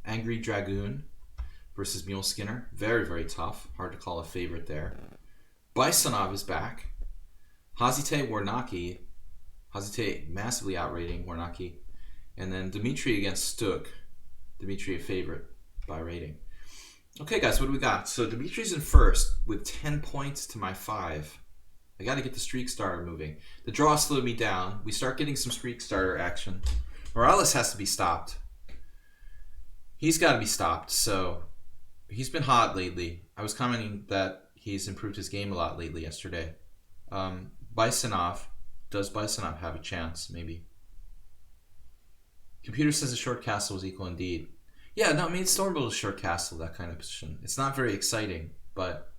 Angry Dragoon versus Mule Skinner. Very, very tough. Hard to call a favorite there. Bisonov is back. Hazite Warnaki. Hazite massively outrating Warnaki. And then Dmitry against Stuk. Dmitry a favorite by rating. Okay, guys, what do we got? So Dmitry's in first with 10 points to my 5. I got to get the streak starter moving. The draw slowed me down. We start getting some streak starter action. Morales has to be stopped. He's got to be stopped. So he's been hot lately. I was commenting that he's improved his game a lot lately yesterday. Bisonov. Does Bisonov have a chance? Maybe. Computer says a short castle is equal indeed. Yeah, no, I mean, Stormbolt is short castle, that kind of position. It's not very exciting, but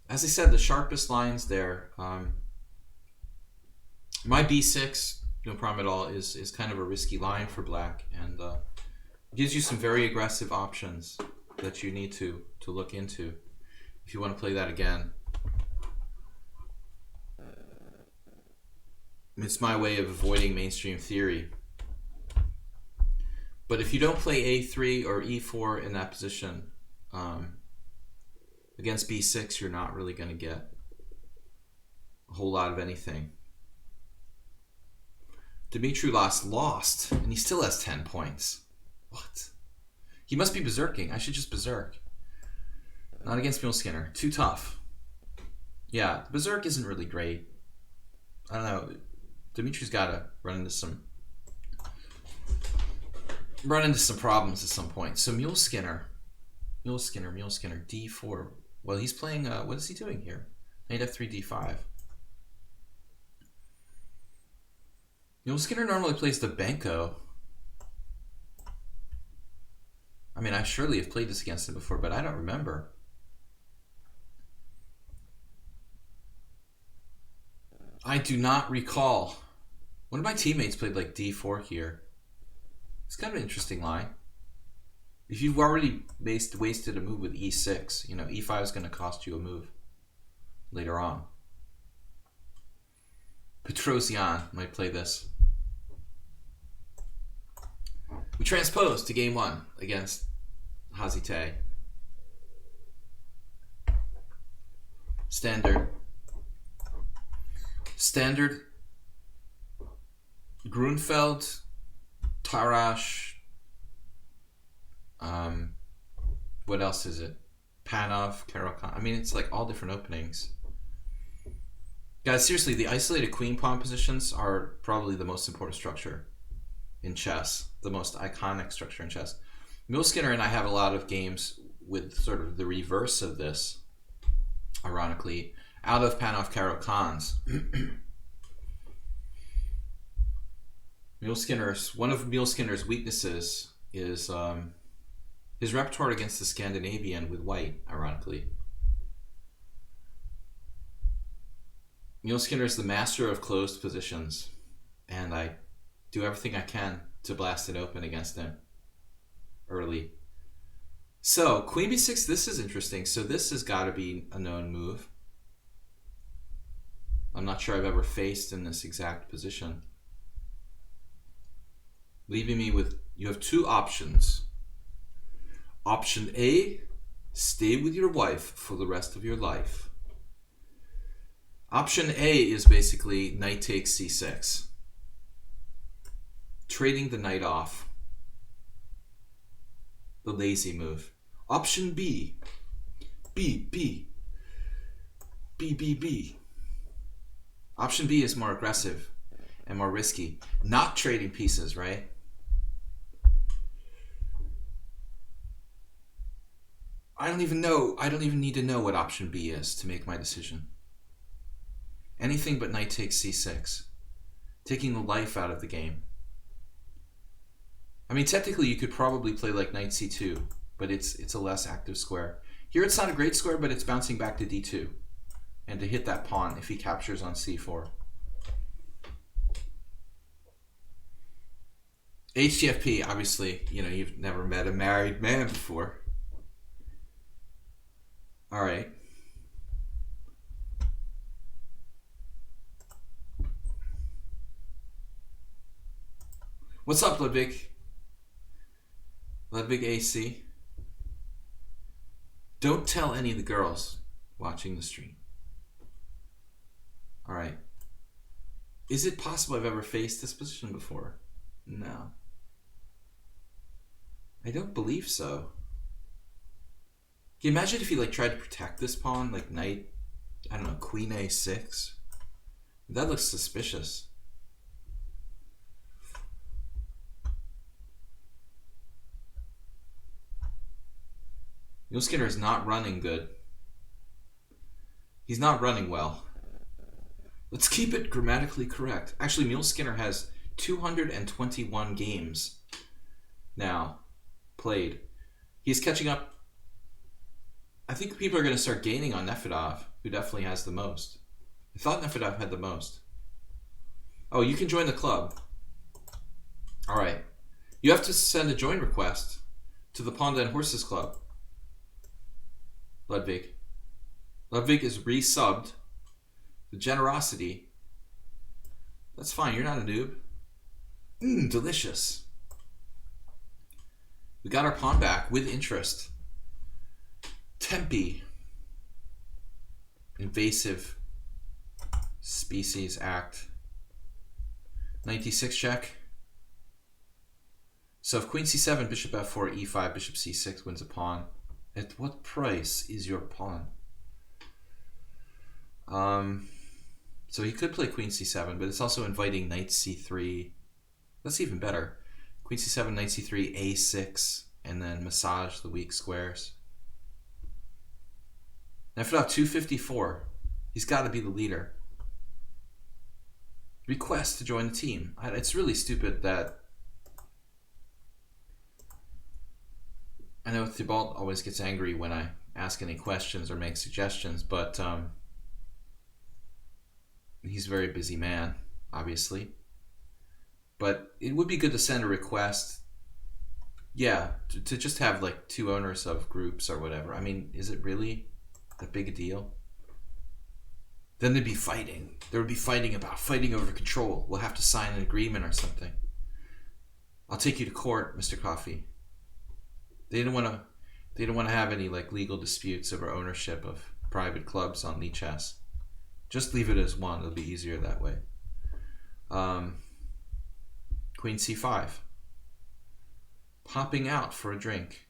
as I said, the sharpest lines there. My b6, no problem at all, is kind of a risky line for black, and gives you some very aggressive options that you need to look into if you want to play that again. It's my way of avoiding mainstream theory. But if you don't play a3 or e4 in that position, against b6, you're not really going to get a whole lot of anything. Dmitry lost, and he still has 10 points. What? He must be berserking. I should just berserk. Not against Mule Skinner. Too tough. Yeah, berserk isn't really great. I don't know. Dmitry's got to run into some problems at some point. So Mule Skinner, d4. Well, he's playing, what is he doing here? Knight f3, d5. Mule Skinner normally plays the Benko. I mean, I surely have played this against him before, but I don't remember. I do not recall. One of my teammates played like d4 here. It's kind of an interesting line. If you've already wasted a move with e6, you know, e5 is going to cost you a move later on. Petrosian might play this. We transpose to game 1 against Hazite. Standard. Grunfeld, Tarash, what else is it? Panov, Karokhan. I mean, it's like all different openings. Guys, seriously, the isolated queen pawn positions are probably the most important structure in chess, the most iconic structure in chess. Mule Skinner and I have a lot of games with sort of the reverse of this, ironically, out of Panov Karokhans. One of Mule Skinner's weaknesses is his repertoire against the Scandinavian with white, ironically. Mule Skinner is the master of closed positions, and I do everything I can to blast it open against him. early. So queen b6, this is interesting. So this has got to be a known move. I'm not sure I've ever faced in this exact position. Leaving me with, you have two options. Option A, stay with your wife for the rest of your life. Option A is basically knight takes c6. Trading the knight off. The lazy move. Option B. B. Option B is more aggressive and more risky. Not trading pieces, right? I don't even need to know what option B is to make my decision. Anything but knight takes c6. Taking the life out of the game. I mean, technically you could probably play like knight c2, but it's a less active square. Here it's not a great square, but it's bouncing back to d2. And to hit that pawn if he captures on c4. HTFP, obviously, you've never met a married man before. All right. What's up, Ludwig? Ludwig AC. Don't tell any of the girls watching the stream. All right. Is it possible I've ever faced this position before? No. I don't believe so. Can you imagine if he tried to protect this pawn, like knight, I don't know, queen a6? That looks suspicious. Mule Skinner is not running good. He's not running well. Let's keep it grammatically correct. Actually, Mule Skinner has 221 games now played. He's catching up. I think people are going to start gaining on Nefedov, who definitely has the most. I thought Nefedov had the most. Oh, you can join the club. All right. You have to send a join request to the Pawnda and Horses Club. Ludwig. Ludwig is resubbed. The generosity. That's fine. You're not a noob. Delicious. We got our pawn back with interest. Tempe. Invasive species act. 96 check. So if queen c7, bishop f4, e5, bishop c6 wins a pawn, at what price is your pawn? So he could play queen c7, but it's also inviting knight c3. That's even better. Queen c7, knight c3, a6, and then massage the weak squares. Nefedov 254. He's got to be the leader. Request to join the team. It's really stupid that... I know Thibault always gets angry when I ask any questions or make suggestions, but he's a very busy man, obviously. But it would be good to send a request, yeah, to just have two owners of groups or whatever. I mean, is it really that big a deal? Then they'd be fighting. There would be fighting over control. We'll have to sign an agreement or something. I'll take you to court, Mr. Coffee. They don't want to have any legal disputes over ownership of private clubs on lichess. Just leave it as one. It'll be easier that way. Queen c5. Popping out for a drink.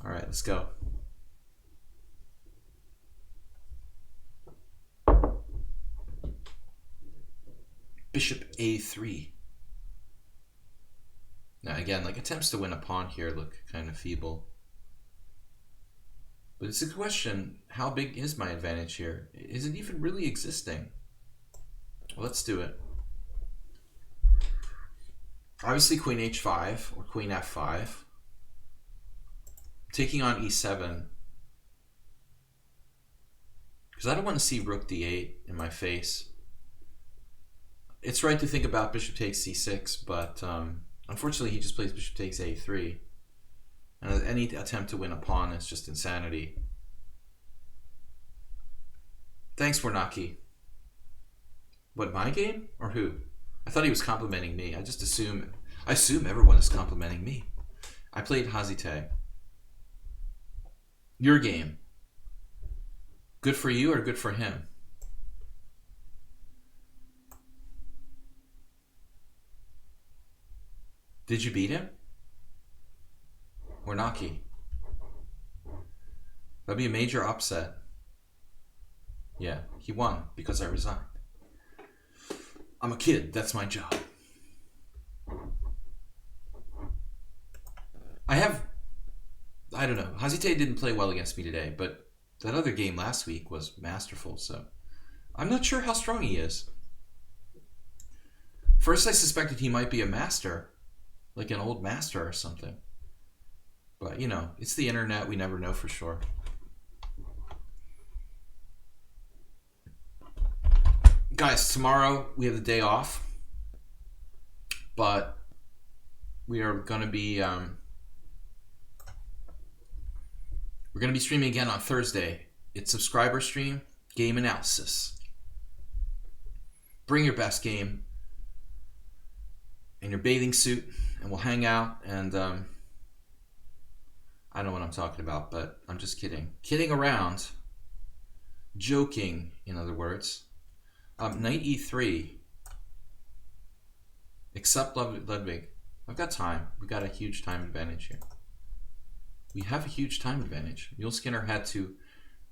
All right, let's go. Bishop a3. Now again, attempts to win a pawn here look kind of feeble. But it's a question, how big is my advantage here? Is it even really existing? Well, let's do it. Obviously queen h5 or queen f5. Taking on e7. Because I don't want to see rook d8 in my face. It's right to think about bishop takes c6, but Unfortunately, he just plays bishop takes a3. And any attempt to win a pawn is just insanity. Thanks, Warnaki. What, my game? Or who? I thought he was complimenting me. I assume everyone is complimenting me. I played Hazite. Your game. Good for you or good for him? Did you beat him? Warnaki. That'd be a major upset. Yeah, he won because I resigned. I'm a kid, that's my job. I don't know. Hazite didn't play well against me today, but that other game last week was masterful, so I'm not sure how strong he is. First I suspected he might be a master, like an old master or something. But, you know, it's the internet, we never know for sure. Guys, tomorrow we have the day off, but we are going to be streaming again on Thursday. It's subscriber stream, game analysis. Bring your best game in your bathing suit, and we'll hang out. And I don't know what I'm talking about, but I'm just kidding. Kidding around, joking, in other words. Knight e3. Except Ludwig. I've got time. We've got a huge time advantage here. We have a huge time advantage. Mule Skinner had to...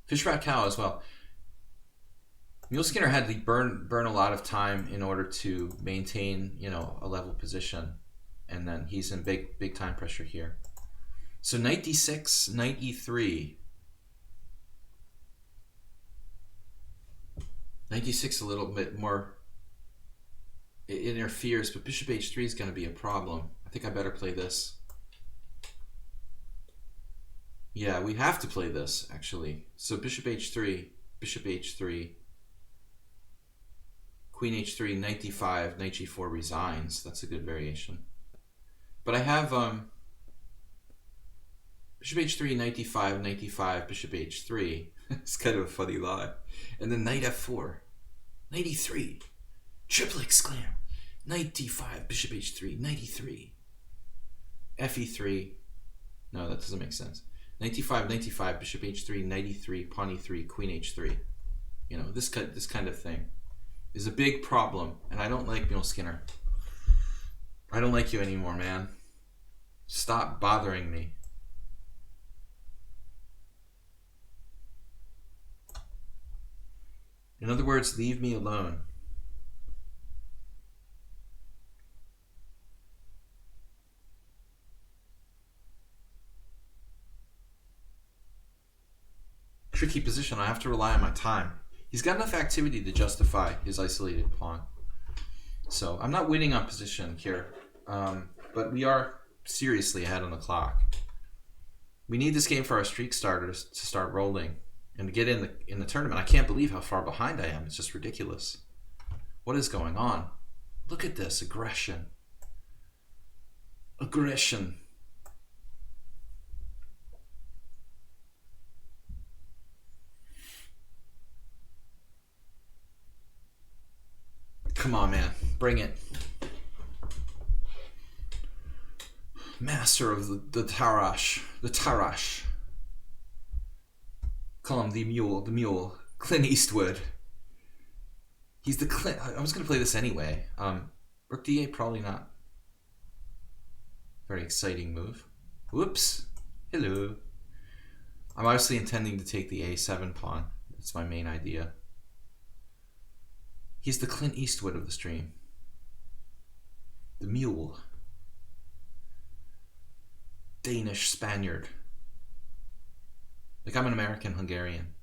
Fish Rat Cow as well. Mule Skinner had to burn a lot of time in order to maintain, you know, a level position. And then he's in big time pressure here. So knight d6, knight e3. Knight d6 a little bit more, it interferes, but bishop h3 is going to be a problem. I think I better play this. Yeah, we have to play this, actually. So bishop h3, queen h3, knight d5, knight g4 resigns. That's a good variation. But I have bishop h3, knight d5, bishop h3. It's kind of a funny lie. And then knight f4, knight e3, triple exclam, knight d5, bishop h3, knight e3, fe3. No, that doesn't make sense. Knight d5, bishop h3, knight e3, pawn e3, queen h3. You know, this kind of thing is a big problem, and I don't like Mule Skinner. I don't like you anymore, man. Stop bothering me. In other words, leave me alone. Tricky position. I have to rely on my time. He's got enough activity to justify his isolated pawn. So I'm not winning on position here, but we are seriously ahead on the clock. We need this game for our streak starters to start rolling and to get in the tournament. I can't believe how far behind I am. It's just ridiculous. What is going on? Look at this aggression. Aggression. Come on, man. Bring it. Master of the Tarash. The Tarash. Call him the mule. Clint Eastwood. He's the Clint. I was going to play this anyway. Rook d8, probably not. Very exciting move. Whoops. Hello. I'm obviously intending to take the a7 pawn. That's my main idea. He's the Clint Eastwood of the stream. The mule. Danish Spaniard. Like I'm an American Hungarian.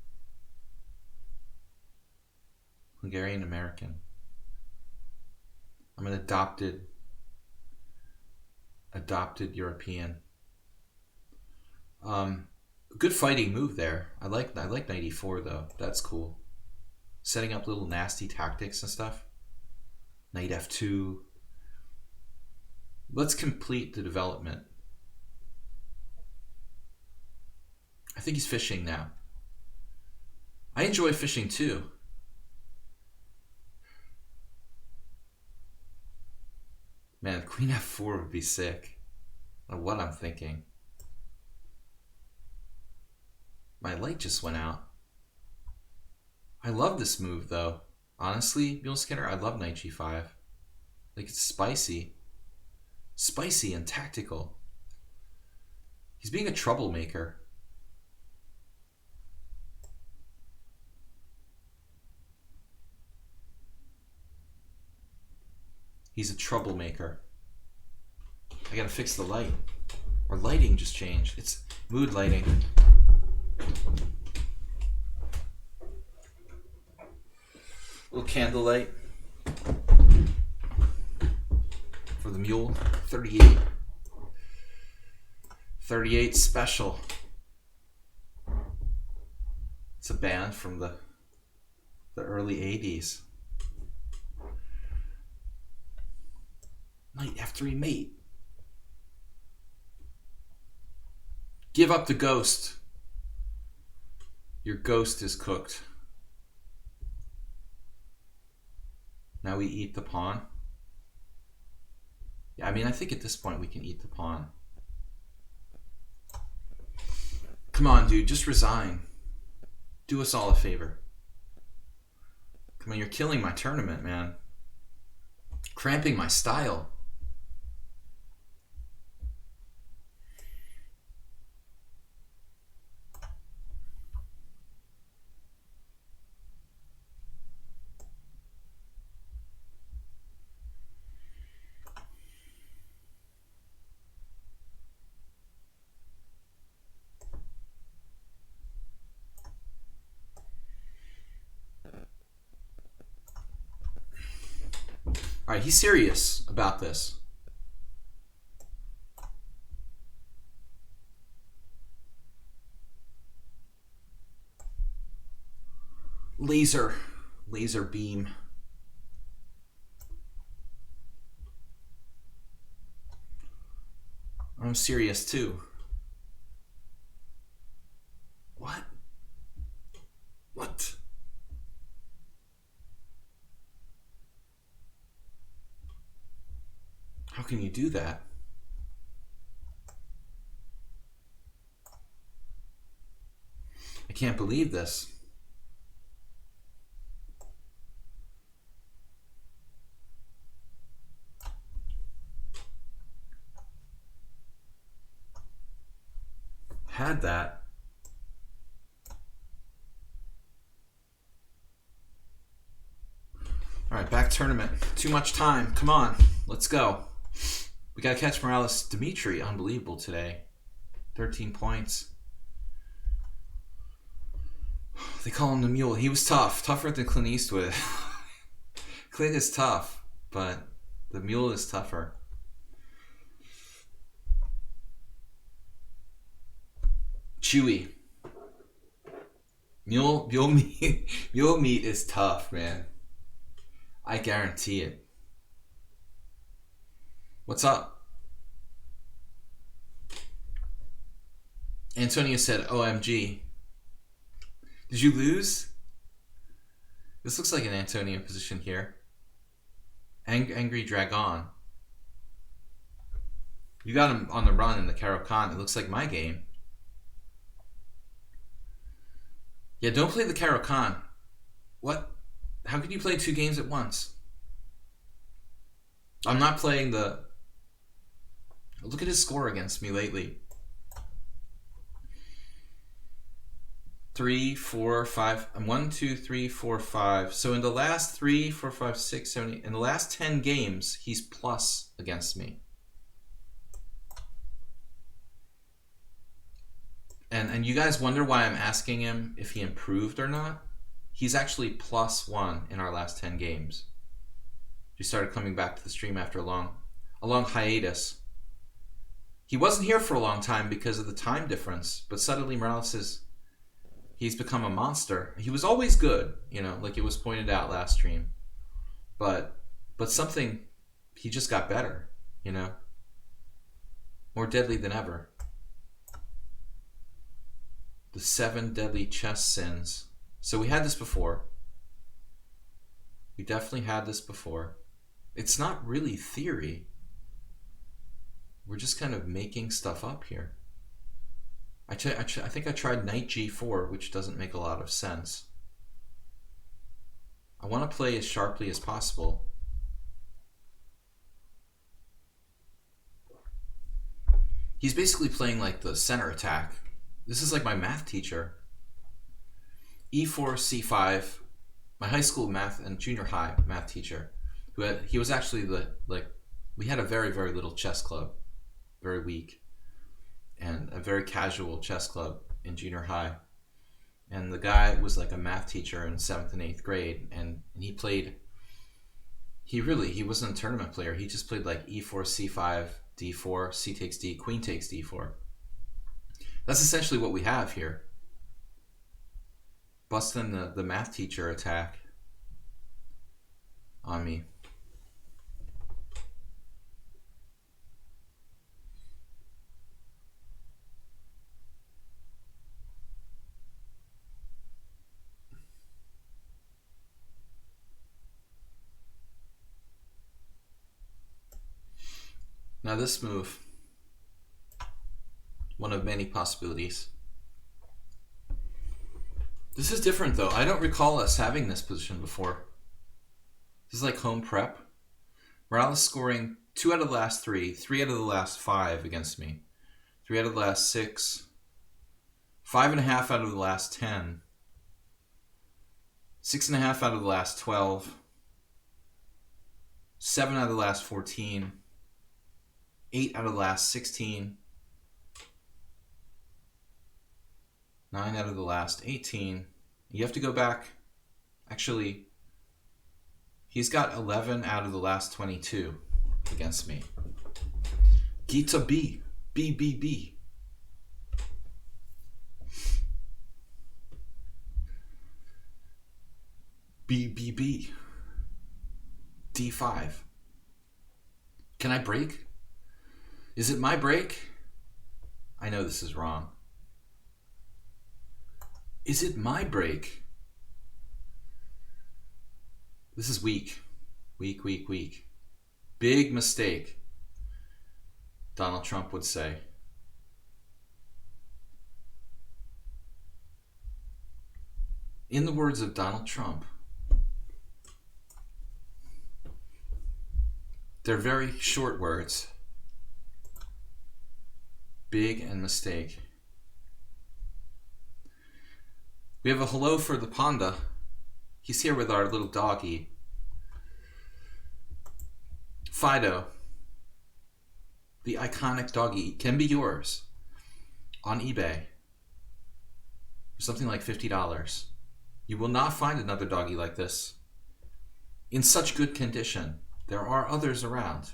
Hungarian American. I'm an adopted European. Good fighting move there. I like knight e4 though. That's cool. Setting up little nasty tactics and stuff. Knight f2. Let's complete the development. I think he's fishing now. I enjoy fishing too. Man, Queen F4 would be sick. I don't know what I'm thinking. My light just went out. I love this move though. Honestly, Mule Skinner, I love Knight G5. Like, it's spicy. Spicy and tactical. He's being a troublemaker. He's a troublemaker. I gotta fix the light. Our lighting just changed. It's mood lighting. Little candlelight for the mule. 38. 38 special. It's a band from the early 80s. Knight F3 mate. Give up the ghost. Your ghost is cooked. Now we eat the pawn. Yeah, I mean, I think at this point we can eat the pawn. Come on, dude, just resign. Do us all a favor. Come on, you're killing my tournament, man. Cramping my style. All right, he's serious about this. Laser beam. I'm serious too. What? What? How can you do that? I can't believe this. Had that. All right, back tournament. Too much time. Come on, let's go. We got to catch Morales Dimitri. Unbelievable today. 13 points. They call him the Mule. He was tough. Tougher than Clint Eastwood. Clint is tough, but the Mule is tougher. Chewy. Mule meat is tough, man. I guarantee it. What's up? Antonio said, OMG. Did you lose? This looks like an Antonio position here. Angry Dragon. You got him on the run in the Caro-Kann. It looks like my game. Yeah, don't play the Caro-Kann. What? How can you play 2 games at once? I'm not playing the... Look at his score against me lately. 3, 4, 5. I'm 1, 2, 3, 4, 5. So in the last 3, 4, 5, 6, 7, 8, in the last 10 games, he's plus against me. And you guys wonder why I'm asking him if he improved or not? He's actually +1 in our last 10 games. He started coming back to the stream after a long hiatus. He wasn't here for a long time because of the time difference, but suddenly Morales he's become a monster. He was always good, you know, like it was pointed out last stream. But something, he just got better, you know. More deadly than ever. The 7 deadly chess sins. So we had this before. We definitely had this before. It's not really theory. We're just kind of making stuff up here. I think I tried knight g4, which doesn't make a lot of sense. I want to play as sharply as possible. He's basically playing like the center attack. This is like my math teacher. E4, C5. My high school math and junior high math teacher. He was actually we had a very, very little chess club. Very weak. And a very casual chess club in junior high. And the guy was like a math teacher in 7th and 8th grade. And he played, he wasn't a tournament player. He just played like E4, C5, D4, C takes D, Queen takes D4. That's essentially what we have here. Busting the math teacher attack on me. Now this move, one of many possibilities. This is different though. I don't recall us having this position before. This is like home prep. Morales scoring 2 out of the last 3, 3 out of the last 5 against me, 3 out of the last 6, 5.5 out of the last 10, 6.5 out of the last 12, 7 out of the last 14, 8 out of the last 16, 9 out of the last 18. You have to go back. Actually, he's got 11 out of the last 22 against me. Gita B. B, B, B. B, B, B. D5. Can I break? Is it my break? I know this is wrong. Is it my break? This is weak. Weak, weak, weak. Big mistake, Donald Trump would say. In the words of Donald Trump, they're very short words. Big and mistake. We have a hello for the Pawnda. He's here with our little doggy. Fido, the iconic doggy, can be yours on eBay for something like $50. You will not find another doggy like this in such good condition. There are others around.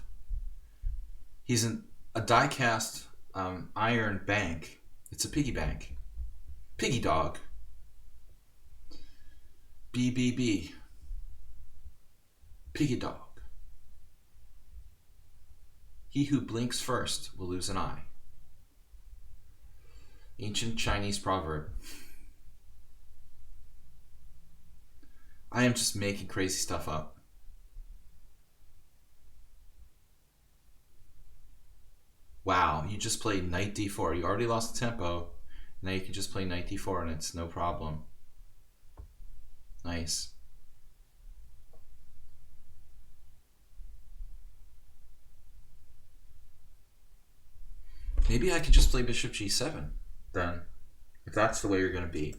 He's a die-cast iron bank. It's a piggy bank. Piggy dog. BBB. Piggy dog. He who blinks first will lose an eye. Ancient Chinese proverb. I am just making crazy stuff up. Wow, you just played knight d4. You already lost the tempo. Now you can just play knight d4 and it's no problem. Nice. Maybe I could just play bishop g7 then, if that's the way you're going to be.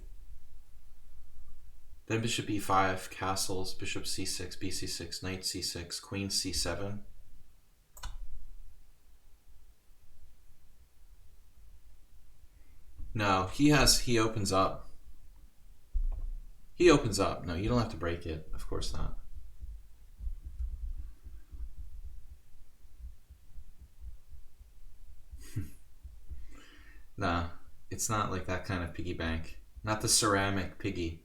Then bishop e5, castles, bishop c6, bc6, knight c6, queen c7. No, he opens up. He opens up. No, you don't have to break it. Of course not. Nah, it's not like that kind of piggy bank. Not the ceramic piggy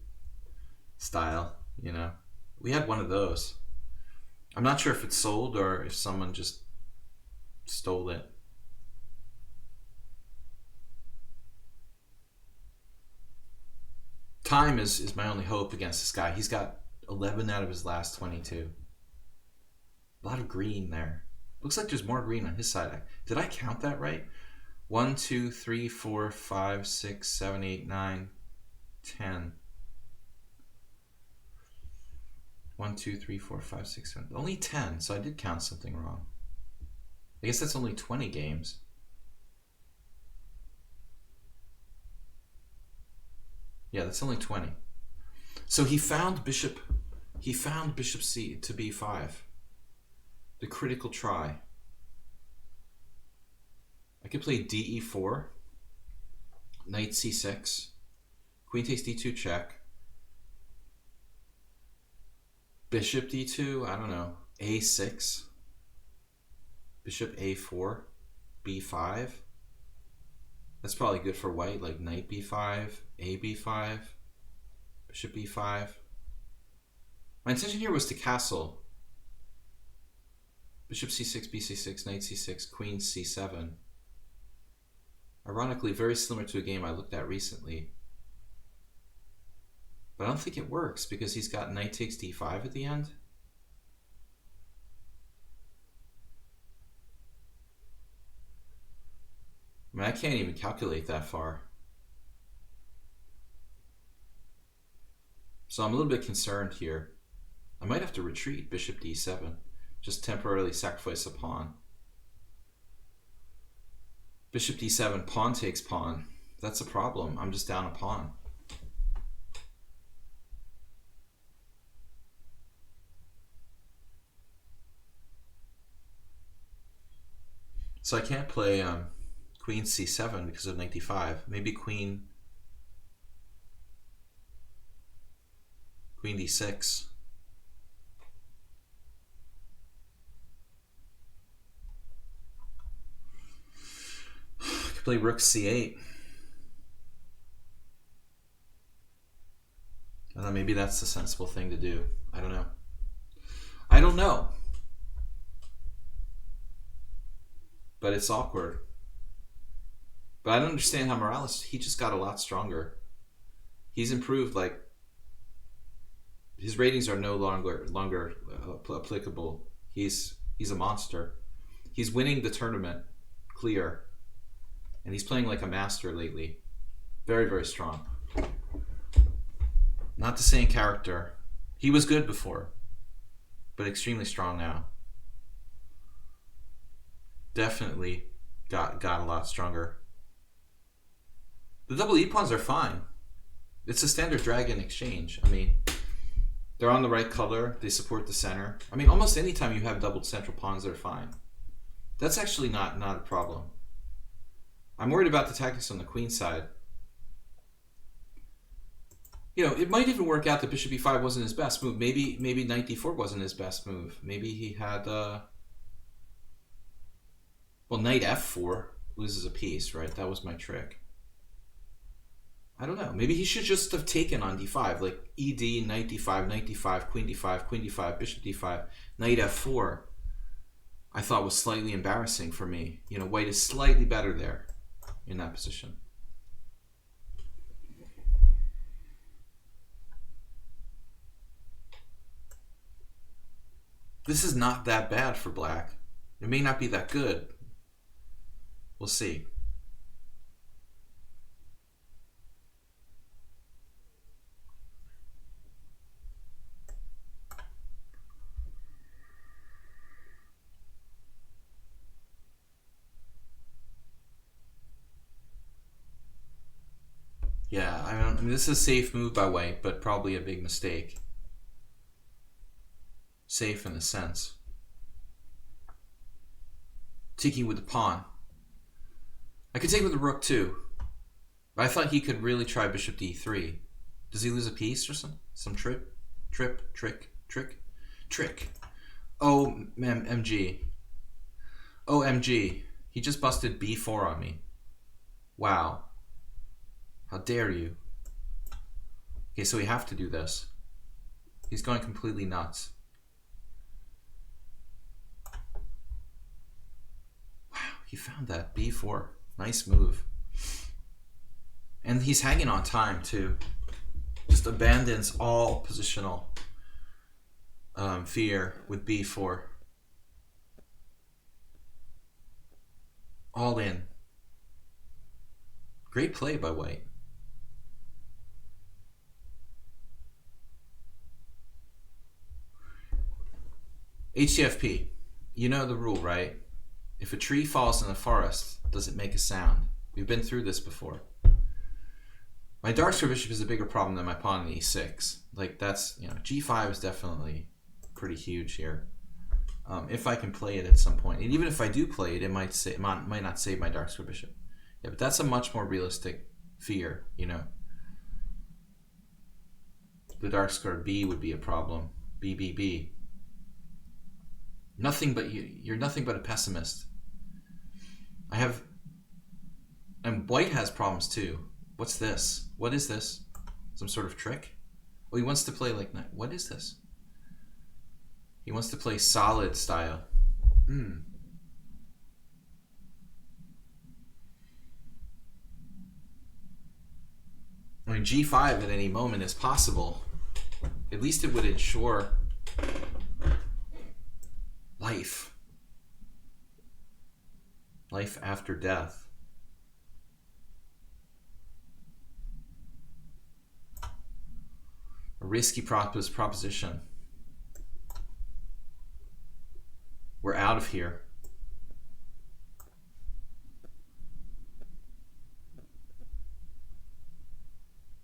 style, you know. We had one of those. I'm not sure if it's sold or if someone just stole it. Time is my only hope against this guy. He's got 11 out of his last 22. A lot of green there. Looks like there's more green on his side. Did I count that right? 1, 2, 3, 4, 5, 6, 7, 8, 9, 10. 1, 2, 3, 4, 5, 6, 7. Only 10, so I did count something wrong. I guess that's only 20 games. Yeah, that's only 20. So he found bishop C to b5. The critical try. I could play de4, knight c6, queen takes d2 check, bishop d2, I don't know, a6, bishop a4, b5. That's probably good for white, like knight b5, a b5, bishop b5. My intention here was to castle. Bishop c6, bc6, knight c6, queen c7. Ironically, very similar to a game I looked at recently. But I don't think it works because he's got knight takes d5 at the end. I mean, I can't even calculate that far. So I'm a little bit concerned here. I might have to retreat bishop d7. Just temporarily sacrifice a pawn. Bishop d7, pawn takes pawn. That's a problem. I'm just down a pawn. So I can't play queen c7 because of knight d5. Maybe queen d6. I could play rook c8. I thought maybe that's the sensible thing to do. I don't know. I don't know. But it's awkward. But I don't understand how Morales, he just got a lot stronger. He's improved, like, his ratings are no longer applicable. He's a monster. He's winning the tournament clear. And he's playing like a master lately. Very, very strong. Not the same character. He was good before, but extremely strong now. Definitely got a lot stronger. The double E pawns are fine. It's a standard dragon exchange. I mean, they're on the right color. They support the center. I mean, almost any time you have doubled central pawns, they're fine. That's actually not a problem. I'm worried about the tactics on the queen side. You know, it might even work out that bishop e5 wasn't his best move. Maybe knight d4 wasn't his best move. Maybe he had well, knight f4 loses a piece, right? That was my trick. I don't know. Maybe he should just have taken on d5, like ed, knight d5, queen d5, bishop d5, knight f4. I thought was slightly embarrassing for me. You know, white is slightly better there in that position. This is not that bad for black. It may not be that good. We'll see. Yeah, I mean, this is a safe move by white, but probably a big mistake. Safe in a sense. Taking with the pawn. I could take with the rook too. But I thought he could really try bishop d3. Does he lose a piece or some trick? Oh, MG. OMG. He just busted b4 on me. Wow. How dare you? Okay, so we have to do this. He's going completely nuts. Wow, he found that b4. Nice move. And he's hanging on time too. just abandons all positional fear with b4. All in. Great play by white. HCFP. You know the rule, right? If a tree falls in the forest, does it make a sound? We've been through this before. My dark square bishop is a bigger problem than my pawn in e6. Like that's, you know, g5 is definitely pretty huge here. If I can play it at some point, and even if I do play it, it might not save my dark square bishop. Yeah, but that's a much more realistic fear, you know. The dark square b would be a problem. B. Nothing but you're nothing but a pessimist. And white has problems too. What's this? What is this? Some sort of trick? Oh, he wants to play like, what is this? He wants to play solid style. I mean, g5 at any moment is possible. At least it would ensure life. Life after death. A risky proposition. We're out of here.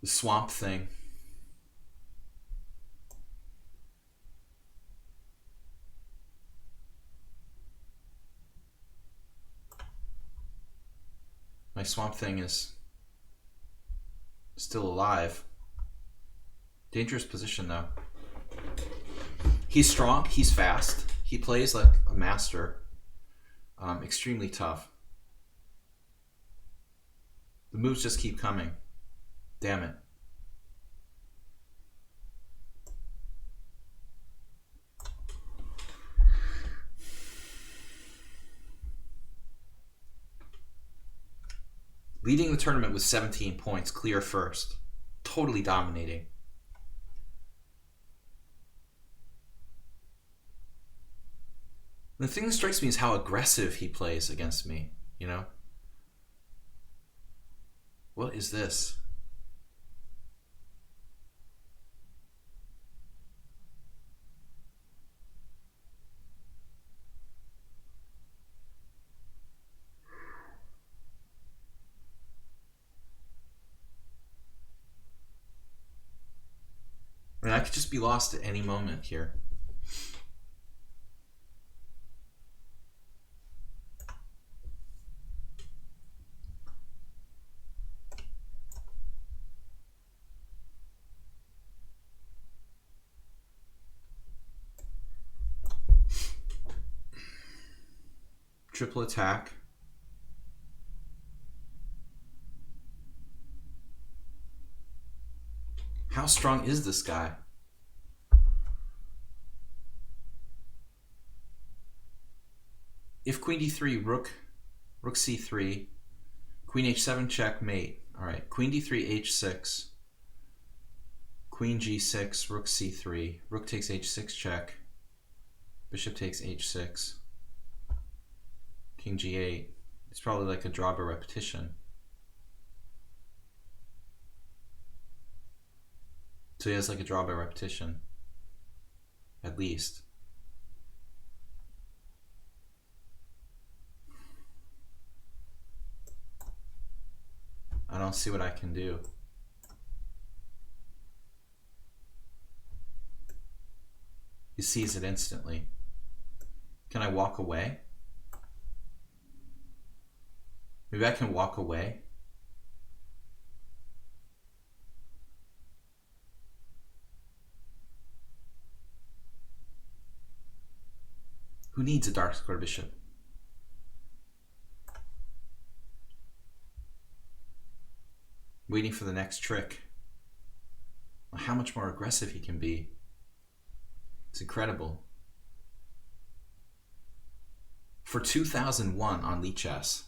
The swamp thing. My swamp thing is still alive. Dangerous position though. He's strong, he's fast, he plays like a master. Extremely tough. The moves just keep coming. Damn it. Leading the tournament with 17 points, clear first. Totally dominating. The thing that strikes me is how aggressive he plays against me, you know? What is this? I mean, I could just be lost at any moment here. Triple attack. How strong is this guy? If queen d3, rook c3, queen h7, checkmate. All right, queen d3, h6, queen g6, rook c3, rook takes h6, check, bishop takes h6, king g8. It's probably like a draw by repetition. So he has like a draw by repetition, at least. I don't see what I can do. He sees it instantly. Can I walk away? Maybe I can walk away. Who needs a dark square bishop? Waiting for the next trick. How much more aggressive he can be. It's incredible. For 2001 on lichess,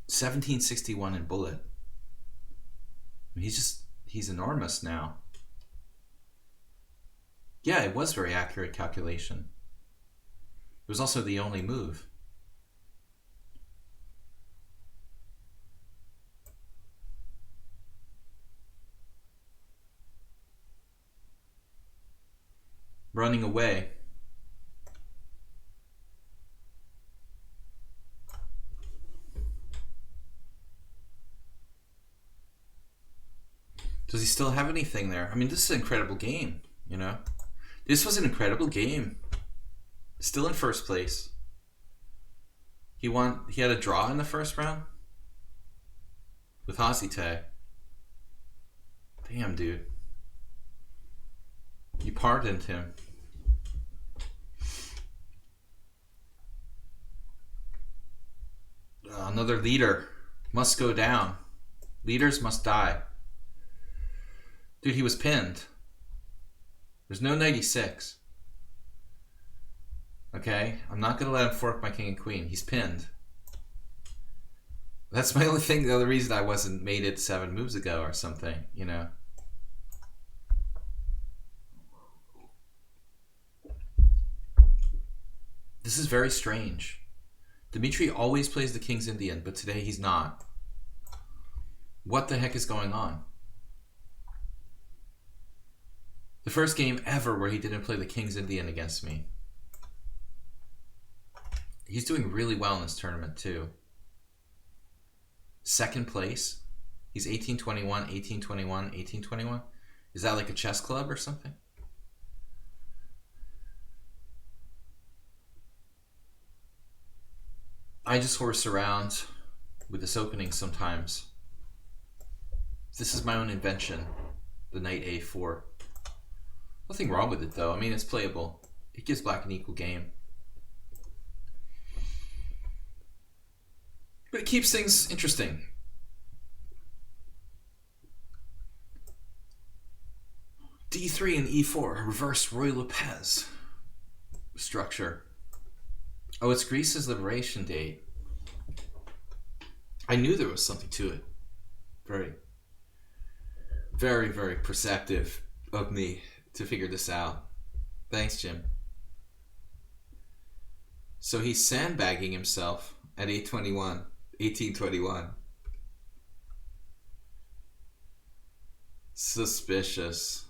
1761 in bullet. I mean, he's enormous now. Yeah, it was very accurate calculation. It was also the only move. Running away. Does he still have anything there? I mean, this is an incredible game, you know? This was an incredible game. Still in first place. He had a draw in the first round with Hossie Tag. Damn, dude. You pardoned him. Another leader must go down. Leaders must die. Dude, he was pinned. There's no knight e6. Okay? I'm not going to let him fork my king and queen. He's pinned. That's my only thing. The other reason I wasn't mated 7 moves ago or something, you know? This is very strange. Dmitry always plays the King's Indian, but today he's not. What the heck is going on? The first game ever where he didn't play the King's Indian against me. He's doing really well in this tournament too. Second place. He's 18-21, 18-21, 18-21. Is that like a chess club or something? I just horse around with this opening sometimes. This is my own invention, the knight a4. Nothing wrong with it though. I mean, it's playable. It gives black an equal game. But it keeps things interesting. D3 and E4, reverse Roy Lopez structure. Oh, it's Greece's liberation date. I knew there was something to it. Very, very, very perceptive of me to figure this out. Thanks, Jim. So he's sandbagging himself at 18-21. Suspicious.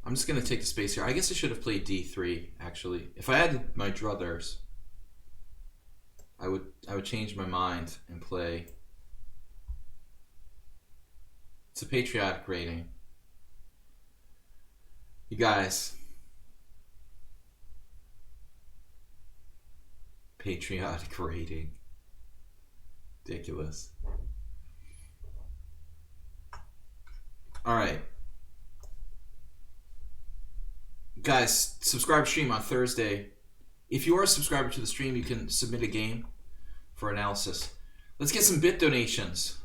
I'm just going to take the space here. I guess I should have played D3, actually. If I had my druthers, I would change my mind and play. It's a patriotic rating. You guys. Patriotic rating. Ridiculous. Alright. Guys, subscribe stream on Thursday. If you are a subscriber to the stream, you can submit a game for analysis. Let's get some bit donations.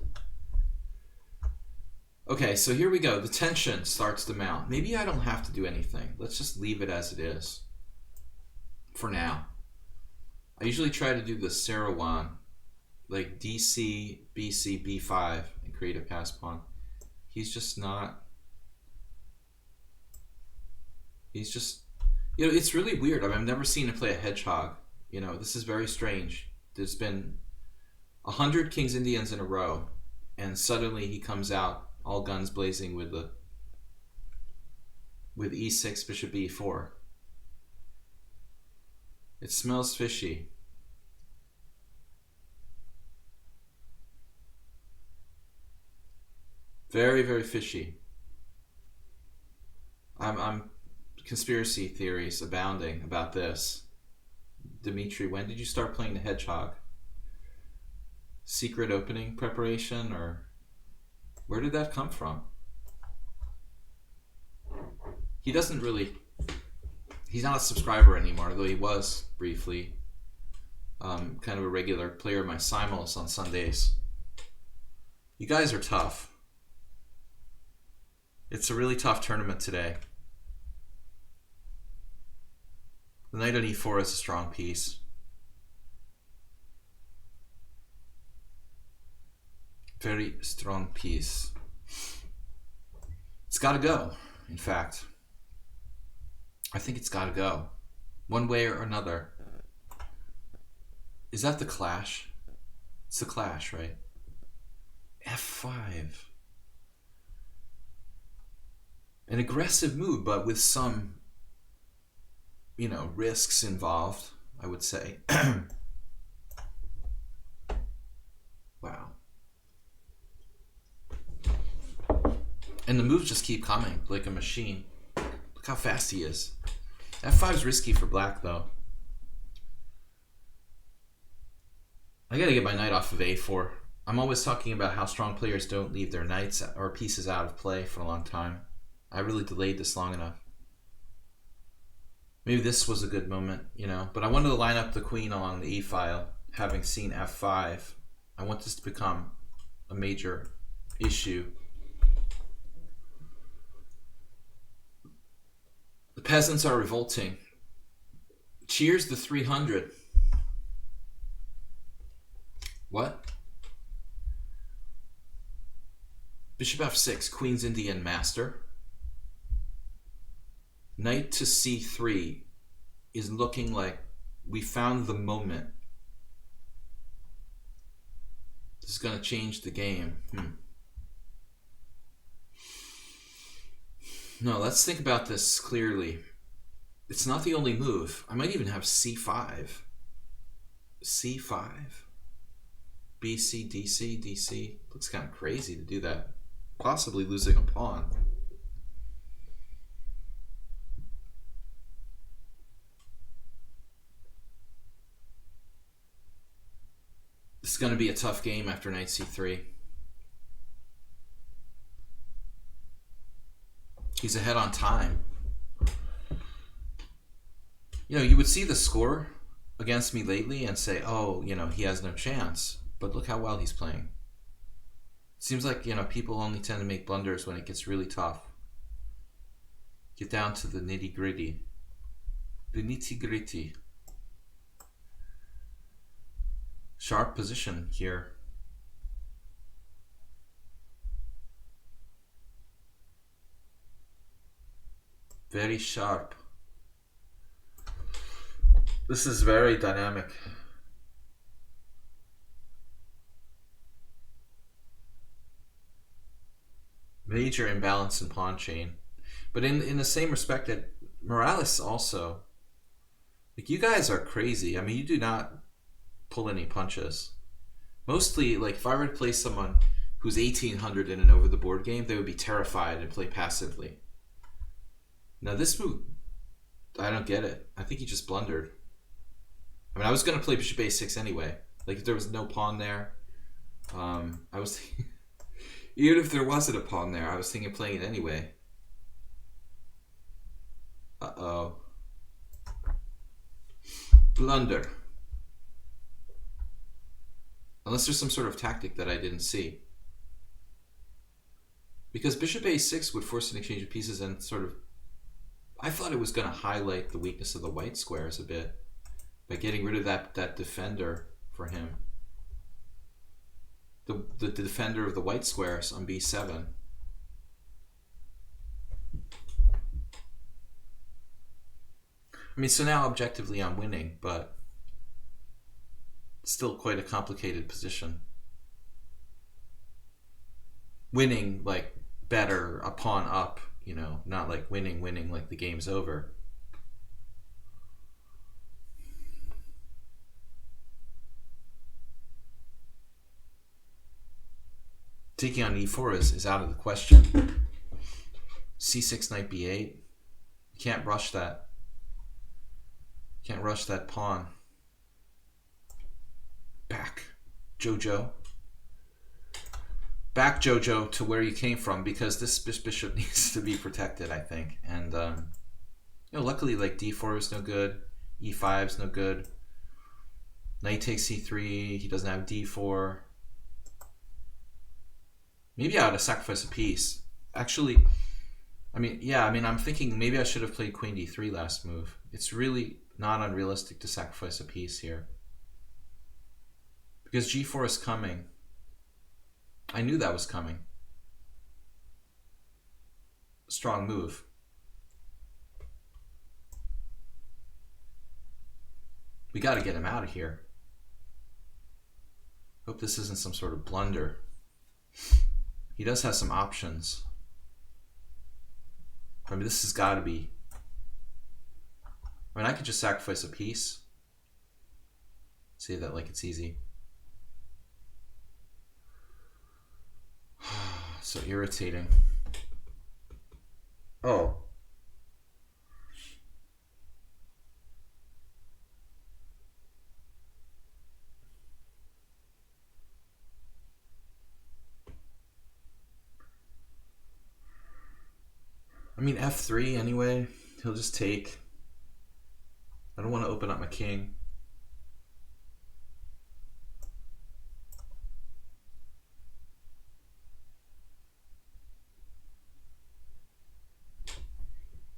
Okay, so here we go. The tension starts to mount. Maybe I don't have to do anything. Let's just leave it as it is for now. I usually try to do the Sarawon, like DC, BC, B5, and create a pass pawn. He's just not. He's just, you know, it's really weird. I mean, I've never seen him play a hedgehog. You know, this is very strange. There's been 100 King's Indians in a row, and suddenly he comes out all guns blazing with E6, Bishop E4. It smells fishy. Very, very fishy. I'm conspiracy theories abounding about this. Dmitry, when did you start playing the hedgehog? Secret opening preparation, or where did that come from? He doesn't really, he's not a subscriber anymore, though he was briefly kind of a regular player of my simulus on Sundays. You guys are tough. It's a really tough tournament today. The knight on e4 is a strong piece. Very strong piece. It's got to go, in fact. I think it's got to go. One way or another. Is that the clash? It's the clash, right? F5. An aggressive move, but with some, you know, risks involved, I would say. Wow. And the moves just keep coming like a machine. Look how fast he is. F5's risky for black, though. I gotta get my knight off of A4. I'm always talking about how strong players don't leave their knights or pieces out of play for a long time. I really delayed this long enough. Maybe this was a good moment, you know, but I wanted to line up the queen along the E file, having seen F5. I want this to become a major issue. The peasants are revolting. Cheers the 300. What? Bishop F6, Queen's Indian master. Knight to C3 is looking like we found the moment. This is going to change the game. No, let's think about this clearly. It's not the only move. I might even have C5. C5. BC, DC, DC. Looks kind of crazy to do that. Possibly losing a pawn. This is going to be a tough game after knight c3. He's ahead on time. You know, you would see the score against me lately and say, oh, you know, he has no chance. But look how well he's playing. Seems like, you know, people only tend to make blunders when it gets really tough. Get down to the nitty-gritty. The nitty-gritty. Sharp position here. Very sharp. This is very dynamic. Major imbalance in pawn chain. But in the same respect that Morales also, like, you guys are crazy. I mean, you do not pull any punches. Mostly, like, if I were to play someone who's 1800 in an over the board game, they would be terrified and play passively. Now this move, I don't get it. I think he just blundered. I mean, I was going to play bishop a6 anyway. Like, if there was no pawn there, I was thinking, even if there wasn't a pawn there, I was thinking of playing it anyway. Uh-oh. Blunder. Unless there's some sort of tactic that I didn't see. Because bishop a6 would force an exchange of pieces and sort of... I thought it was going to highlight the weakness of the white squares a bit by getting rid of that defender for him. The defender of the white squares on b7. I mean, so now objectively I'm winning, but still quite a complicated position. Winning, like, better, a pawn up, you know, not like winning like the game's over. Taking on e4 is out of the question. c6, knight b8. You can't rush that. Can't rush that pawn. Back, Jojo. Back, Jojo, to where you came from, because this bishop needs to be protected, I think. And, you know, luckily, like, d4 is no good. e5 is no good. Knight takes c3. He doesn't have d4. Maybe I ought to sacrifice a piece. Actually, I mean, yeah, I mean, I'm thinking maybe I should have played queen d3 last move. It's really not unrealistic to sacrifice a piece here. Because g4 is coming. I knew that was coming. Strong move. We got to get him out of here. Hope this isn't some sort of blunder. He does have some options. I mean, this has got to be... I mean, I could just sacrifice a piece. Say that like it's easy. So irritating. Oh. I mean, F3 anyway. He'll just take. I don't want to open up my king.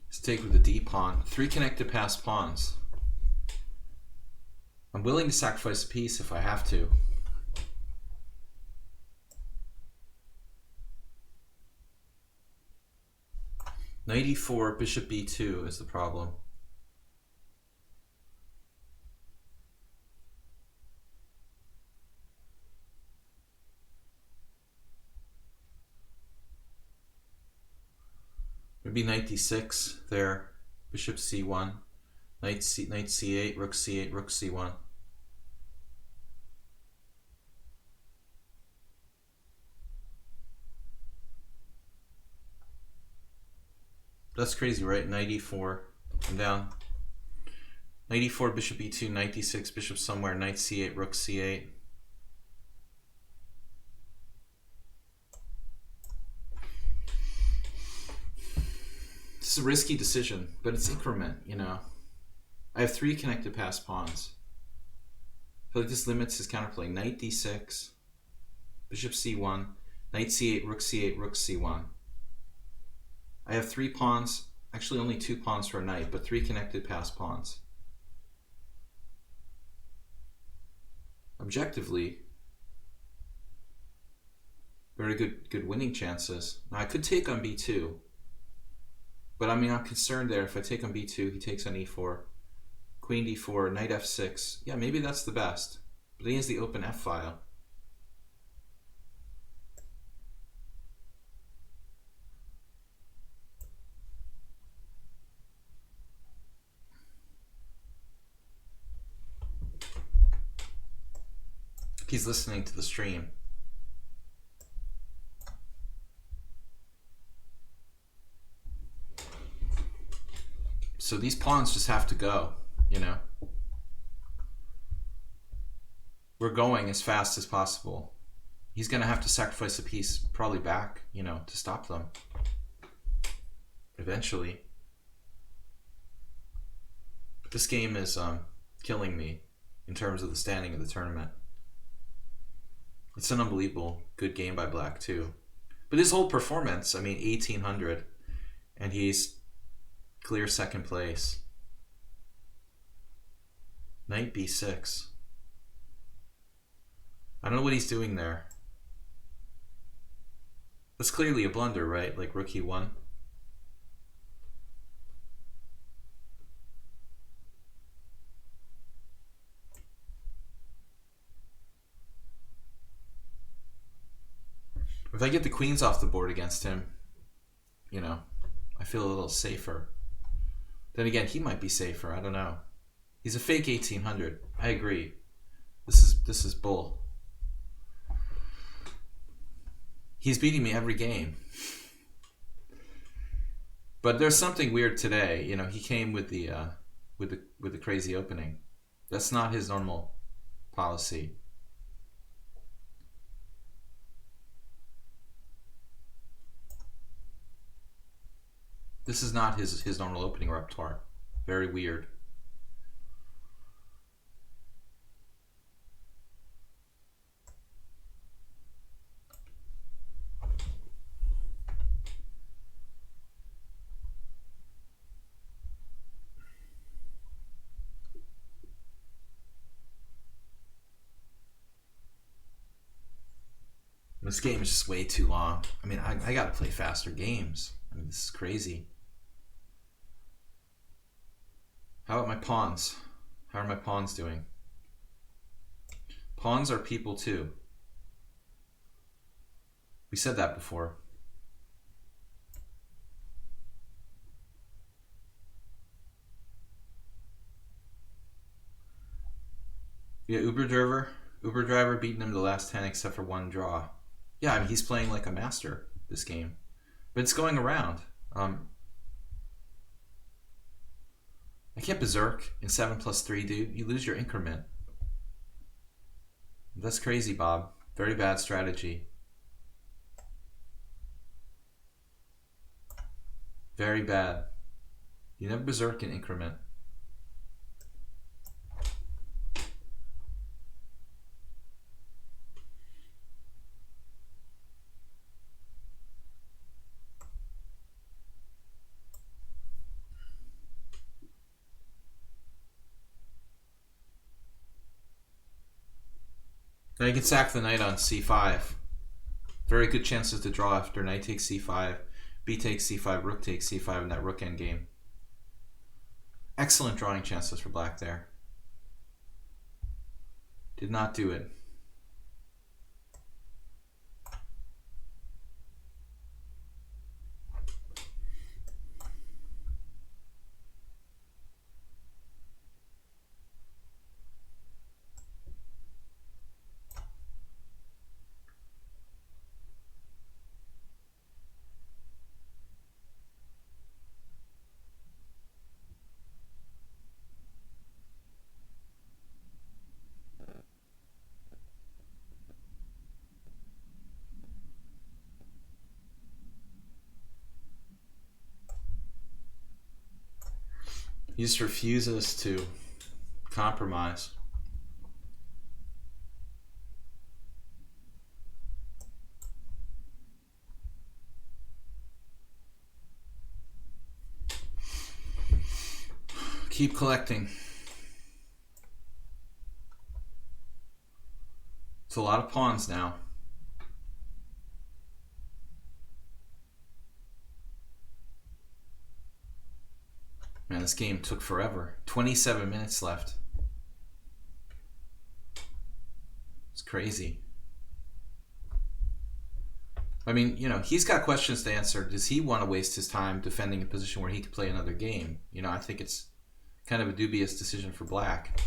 Let's take with the D pawn. 3 connected passed pawns. I'm willing to sacrifice a piece if I have to. Knight e4, bishop b2 is the problem. Maybe knight d6 there, bishop c1, knight c8, rook c8, rook c1. That's crazy, right? Knight e4, I'm down. Knight e4, bishop e2, knight d6, bishop somewhere, knight c8, rook c8. This is a risky decision, but it's increment, you know. I have 3 connected passed pawns. I feel like this limits his counterplay. Knight d6, bishop c1, knight c8, rook c8, rook c1. I have 3 pawns, actually only 2 pawns for a knight, but 3 connected passed pawns. Objectively, very good winning chances. Now I could take on b2, but I mean I'm concerned there. If I take on b2, he takes on e4, queen d4, knight f6. Yeah, maybe that's the best, but he has the open f file. He's listening to the stream. So these pawns just have to go, you know. We're going as fast as possible. He's going to have to sacrifice a piece probably back, you know, to stop them. Eventually. This game is killing me in terms of the standing of the tournament. It's an unbelievable good game by Black too. But his whole performance, I mean 1800, and he's clear second place. Knight b6. I don't know what he's doing there. That's clearly a blunder, right? Like rook e1. If I get the queens off the board against him, you know, I feel a little safer. Then again, he might be safer. I don't know. He's a fake 1800. I agree. This is bull. He's beating me every game. But there's something weird today. You know, he came with the crazy opening. That's not his normal policy. This is not his normal opening repertoire. Very weird. This game is just way too long. I mean, I gotta play faster games. I mean, this is crazy. How about my pawns? How are my pawns doing? Pawns are people too. We said that before. Yeah, Uber driver beating him the last 10 except for one draw. Yeah, I mean, he's playing like a master this game. But it's going around. I can't berserk in 7+3, dude. You lose your increment. That's crazy, Bob. Very bad strategy. Very bad. You never berserk in increment. Now you can sack the knight on c5. Very good chances to draw after knight takes c5, b takes c5, rook takes c5 in that rook endgame. Excellent drawing chances for black there. Did not do it. He just refuses to compromise. Keep collecting. It's a lot of pawns now. Man, this game took forever. 27 minutes left. It's crazy. I mean, you know, he's got questions to answer. Does he want to waste his time defending a position where he could play another game? You know, I think it's kind of a dubious decision for black.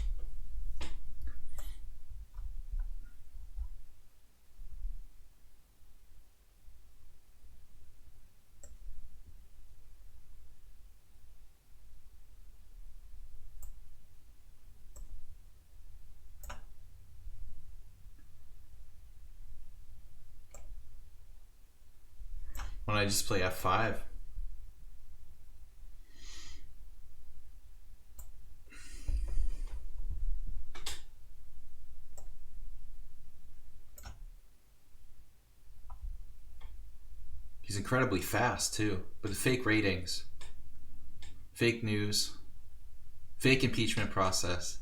When I just play f5. He's incredibly fast too, but the fake ratings, fake news, fake impeachment process.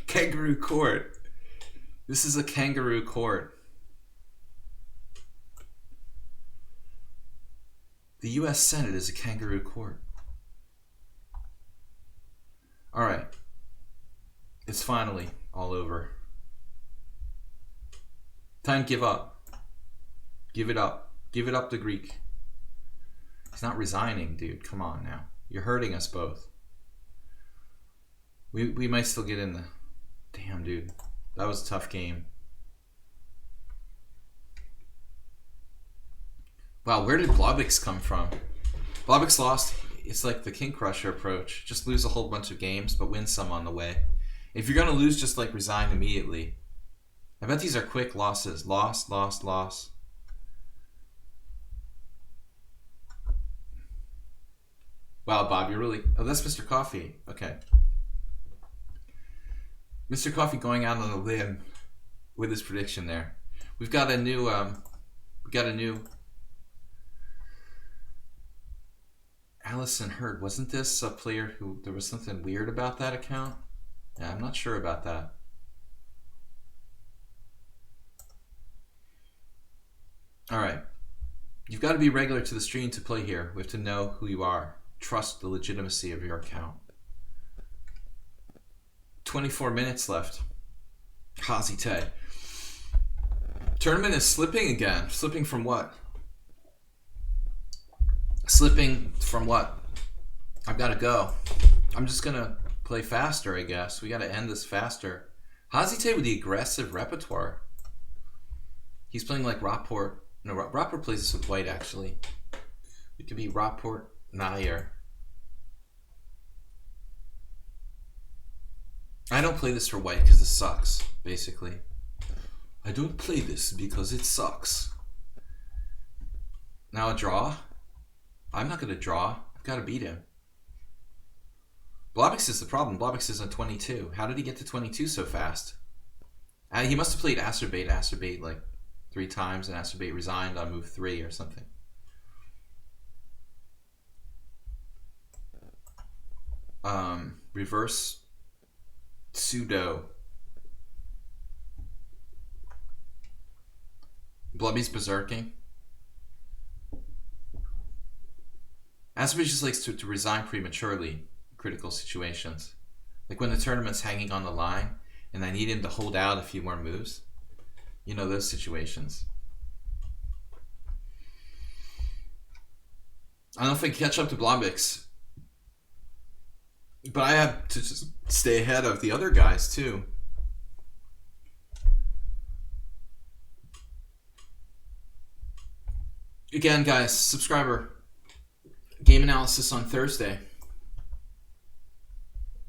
Kangaroo court. This is a kangaroo court. The U.S. Senate is a kangaroo court. All right. It's finally all over. Time to give up. Give it up. Give it up to Greek. He's not resigning, dude. Come on now. You're hurting us both. We might still get in the... Damn, dude. That was a tough game. Wow, where did Blobix come from? Blobix lost. It's like the King Crusher approach. Just lose a whole bunch of games, but win some on the way. If you're going to lose, just like resign immediately. I bet these are quick losses. Loss, loss, loss. Wow, Bob, you're really... Oh, that's Mr. Coffee. Okay. Mr. Coffee going out on a limb with his prediction there. We've got a new... Allison Hurd, wasn't this a player who there was something weird about that account? Yeah, I'm not sure about that. Alright. You've got to be regular to the stream to play here. We have to know who you are. Trust the legitimacy of your account. 24 minutes left. Hazite. Tournament is slipping again. Slipping from what? Slipping from what? I've got to go. I'm just going to play faster, I guess. We got to end this faster. Hazite with the aggressive repertoire. He's playing like Rapport. No, Rapport plays this with white, actually. It could be Rapport, Nair. I don't play this for white because this sucks, basically. I don't play this because it sucks. Now a draw? I'm not going to draw. I've got to beat him. Blobix is the problem. Blobix is on 22. How did he get to 22 so fast? He must have played Acerbate like 3 times, and Acerbate resigned on move 3 or something. Reverse pseudo. Blubby's berserking. Acerbate just likes to resign prematurely in critical situations. Like when the tournament's hanging on the line and I need him to hold out a few more moves. You know, those situations. I don't know if I can catch up to Blobix. But I have to just stay ahead of the other guys, too. Again, guys, subscriber. Game analysis on Thursday.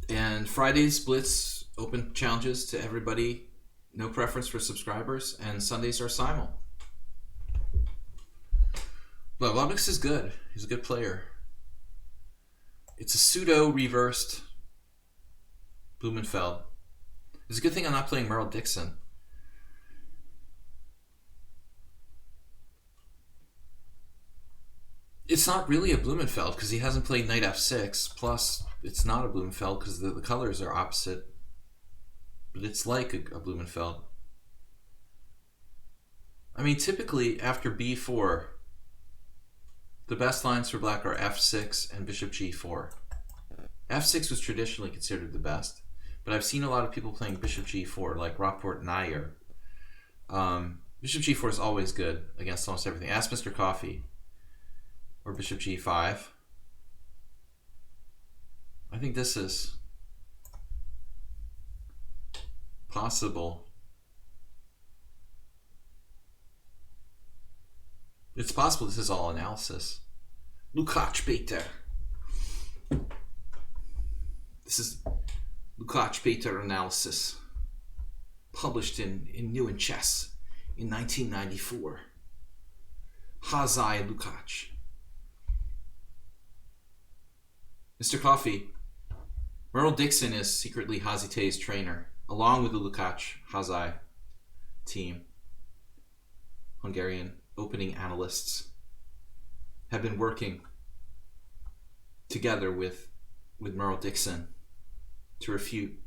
And Friday's Blitz open challenges to everybody. No preference for subscribers. And Sundays are simul. But Blobix is good. He's a good player. It's a pseudo reversed Blumenfeld. It's a good thing I'm not playing Merle Dixon. It's not really a Blumenfeld because he hasn't played Knight F6. Plus, it's not a Blumenfeld because the colors are opposite. But it's like a Blumenfeld. I mean, typically after B4, the best lines for black are F6 and Bishop G4. F6 was traditionally considered the best, but I've seen a lot of people playing Bishop G4, like Rapport Nair. Bishop G4 is always good against almost everything. Ask Mr. Coffee. Or Bishop G5. I think this is possible. It's possible this is all analysis. Lukács Péter. This is Lukács Péter analysis. Published in New in Chess in 1994. Hazai Lukács. Mr. Coffee. Merle Dixon is secretly Hazite's trainer, along with the Lukács Hazai team. Hungarian opening analysts have been working together with Merle Dixon to refute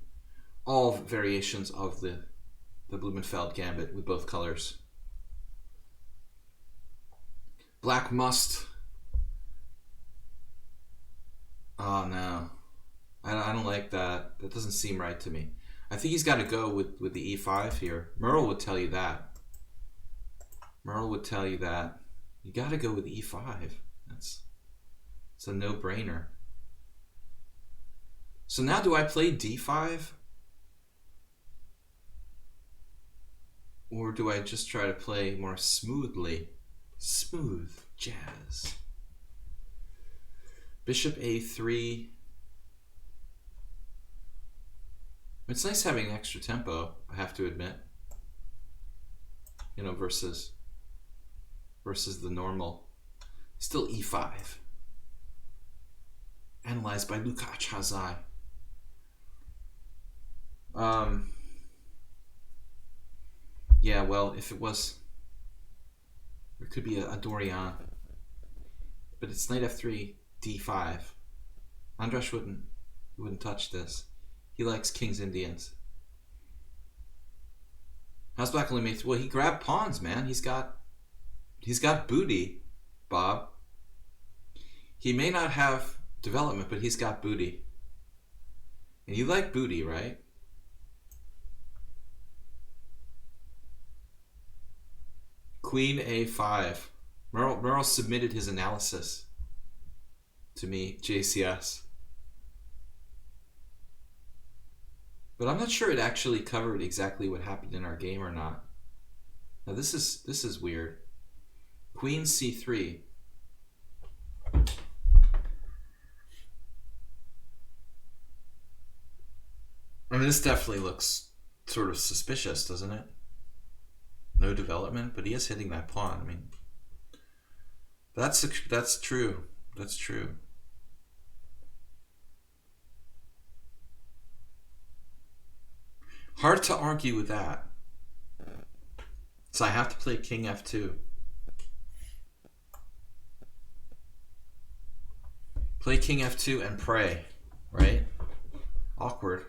all variations of the Blumenfeld gambit with both colors. Black must. Oh no, I don't like that. That doesn't seem right to me. I think he's got to go with the E5 here. Merle would tell you that. Merle would tell you that. You got to go with E5. It's a no-brainer. So now do I play D5? Or do I just try to play more smoothly? Smooth jazz. Bishop A3. It's nice having extra tempo, I have to admit. You know, versus the normal. Still E5. Analyzed by Lukács Hazai. Yeah, well, if it was, there could be a Dorian, but it's Knight F3, D5. Andras wouldn't touch this. He likes King's Indians. How's Black only made? Well, he grabbed pawns, man. He's got He's got booty, Bob. He may not have development, but he's got booty. And you like booty, right? Queen A5. Merle submitted his analysis to me, JCS. But I'm not sure it actually covered exactly what happened in our game or not. Now this is weird. Queen C3. I mean, this definitely looks sort of suspicious, doesn't it? No development, but he is hitting that pawn. I mean, that's true. That's true. Hard to argue with that. So I have to play King F2. Play King F2 and pray, right? Awkward.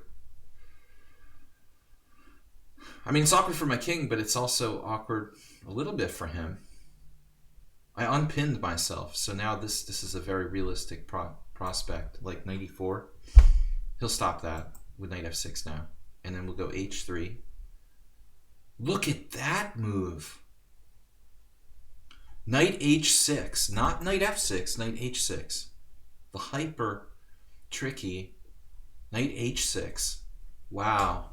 I mean, it's awkward for my king, but it's also awkward a little bit for him. I unpinned myself, so now this is a very realistic prospect. Like knight e4, he'll stop that with knight f6 now. And then we'll go h3. Look at that move. Knight h6, not knight f6, knight h6. The hyper tricky knight h6. Wow.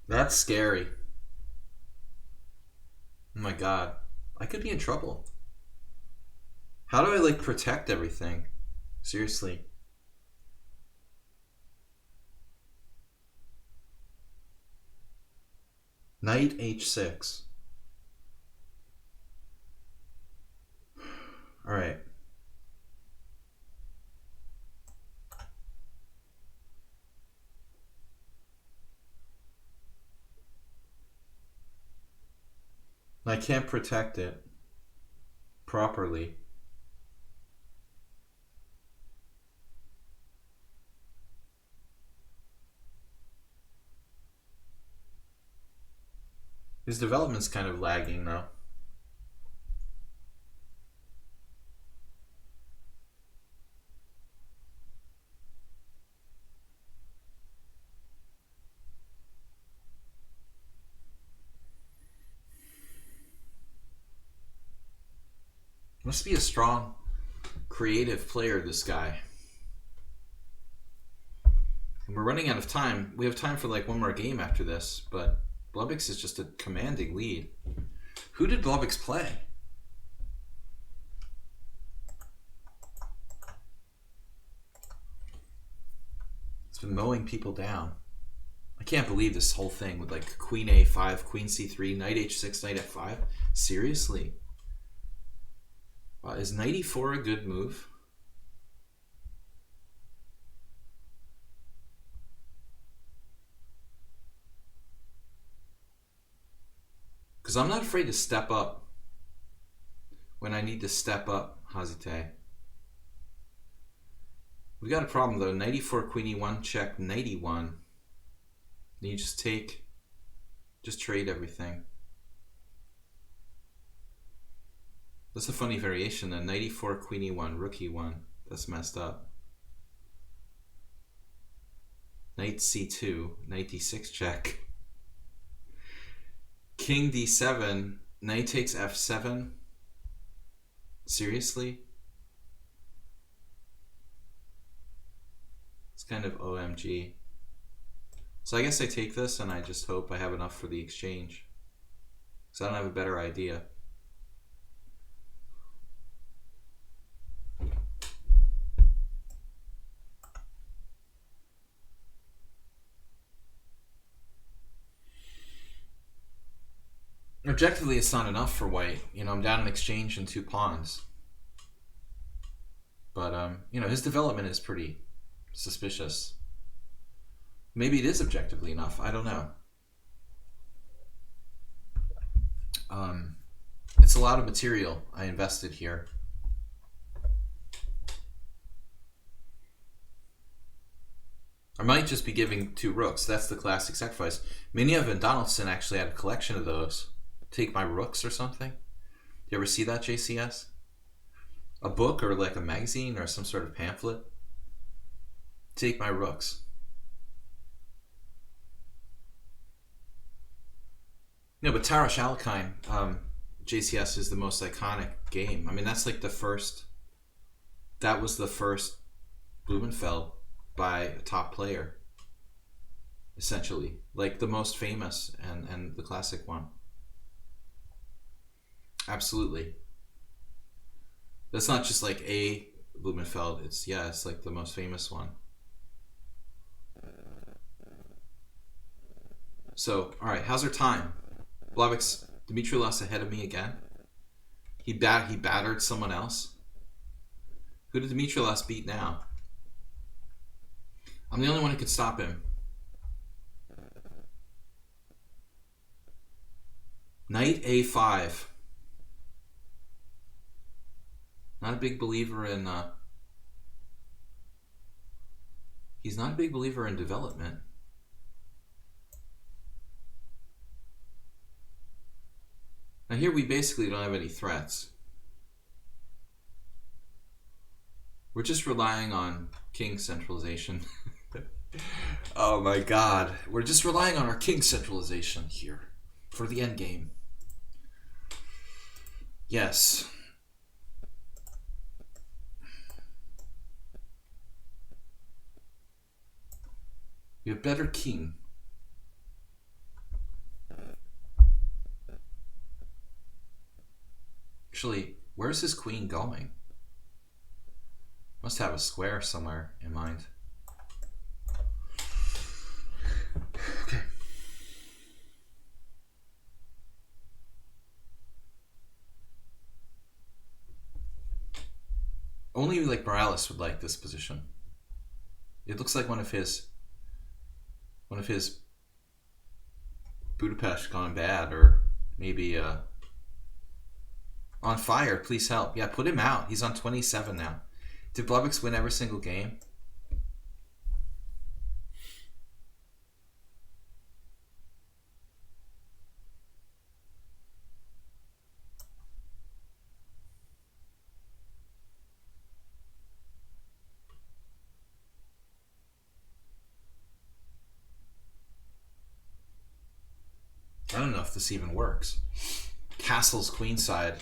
That's scary. Oh my god. I could be in trouble. How do I like protect everything? Seriously. Knight h6. All right. I can't protect it properly. His development's kind of lagging though. Must be a strong, creative player, this guy. And we're running out of time. We have time for like one more game after this, but Blubix is just a commanding lead. Who did Blubix play? It's been mowing people down. I can't believe this whole thing with like Queen A5, Queen C3, Knight H6, Knight F5. Seriously? Is Knight E4 a good move? Because I'm not afraid to step up when I need to step up, Hazite. We got a problem though. Knight E4, Queen E1, check, Knight E1. And you just trade everything. That's a funny variation then. Knight E4, Queen E1, Rook E1. That's messed up. Knight C2, Knight D6 check. King D7, Knight takes F7. Seriously? It's kind of OMG. So I guess I take this and I just hope I have enough for the exchange. Because I don't have a better idea. Objectively, it's not enough for white. You know, I'm down an exchange and 2 pawns. But, you know, his development is pretty suspicious. Maybe it is objectively enough. I don't know. It's a lot of material I invested here. I'm might just be giving 2 rooks. That's the classic sacrifice. Minya and Donaldson actually had a collection of those. Take my rooks or something. You ever see that, JCS? A book or like a magazine or some sort of pamphlet? Take my rooks. No, but Tarosh Alkine, JCS is the most iconic game. I mean, that's like the first. That was the first Blumenfeld by a top player, essentially. Like the most famous and the classic one. Absolutely. That's not just like a Blumenfeld. It's like the most famous one. So, all right, how's our time? Blavix, Dimitrilos ahead of me again. He battered someone else. Who did Dimitrilos beat now? I'm the only one who could stop him. Knight A5. Not a big believer in. He's not a big believer in development. Now here we basically don't have any threats. We're just relying on king centralization. Oh my god. We're just relying on our king centralization here for the end game. Yes. We have better king. Actually, where's his queen going? Must have a square somewhere in mind. Okay. Only like Morales would like this position. It looks like one of his Budapest gone bad, or maybe on fire. Please help. Yeah, put him out. He's on 27 now. Did Blavix win every single game? I don't know if this even works. Castle's queenside.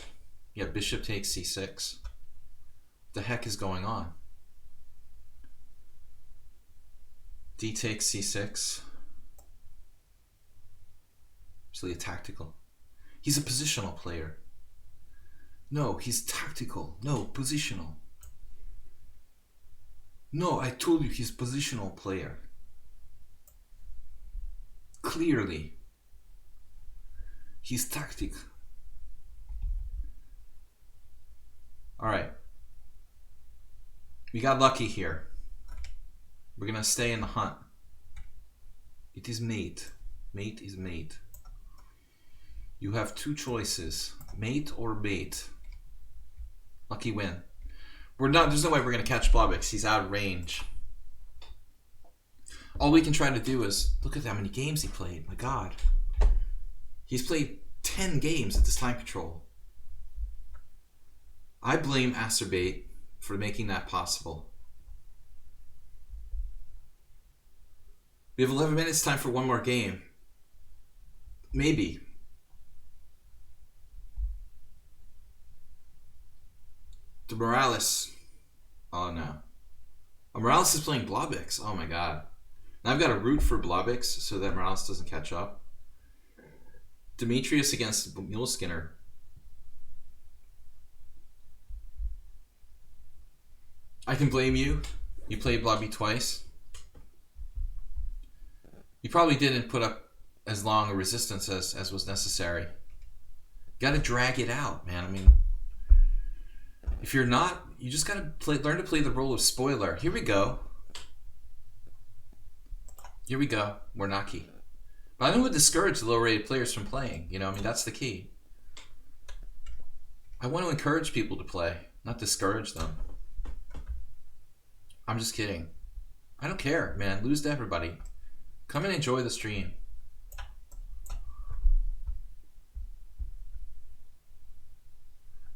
Yeah, bishop takes c6. The heck is going on? D takes c6. It's really tactical. He's a positional player. No, he's tactical. No, positional. No, I told you he's positional player. Clearly. He's tactic. All right. We got lucky here. We're gonna stay in the hunt. It is mate. Mate is mate. You have 2 choices. Mate or bait. Lucky win. There's no way we're gonna catch Blavix. He's out of range. All we can try to do is look at how many games he played. My god. He's played 10 games at this time control. I blame Acerbate for making that possible. We have 11 minutes time for one more game. Maybe. De Morales. Oh no. Oh, Morales is playing Blavix. Oh my god. Now I've got to root for Blavix so that Morales doesn't catch up. Demetrius against Muleskinner. I can blame you. You played Blobby twice. You probably didn't put up as long a resistance as was necessary. Gotta drag it out, man. I mean, if you're not, you just gotta learn to play the role of spoiler. Here we go. Here we go. We're Naki. But I don't want to discourage the low-rated players from playing. You know, I mean, that's the key. I want to encourage people to play, not discourage them. I'm just kidding. I don't care, man. Lose to everybody. Come and enjoy the stream.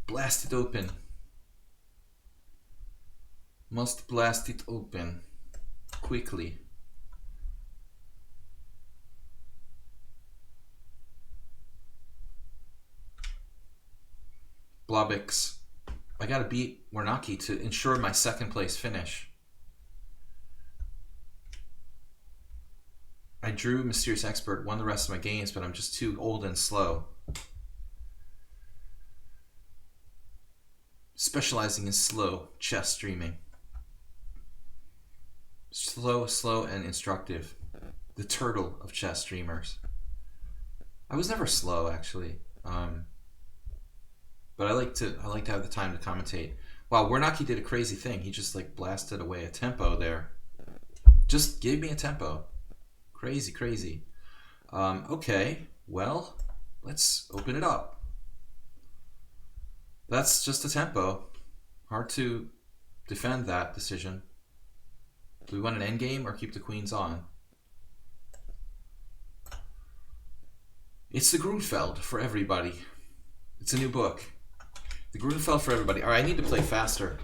Blast it open. Must blast it open. Quickly. Blobix. I gotta beat Warnaki to ensure my second place finish. I drew Mysterious Expert, won the rest of my games, but I'm just too old and slow. Specializing in slow chess streaming. Slow, and instructive. The turtle of chess streamers. I was never slow, actually. But I like to have the time to commentate. Wow, Warnaki did a crazy thing. He just like blasted away a tempo there. Just gave me a tempo. Crazy, crazy. Okay, well, let's open it up. That's just a tempo. Hard to defend that decision. Do we want an endgame or keep the queens on? It's the Grunfeld for everybody. It's a new book. The Grunfeld for everybody. All right, I need to play faster.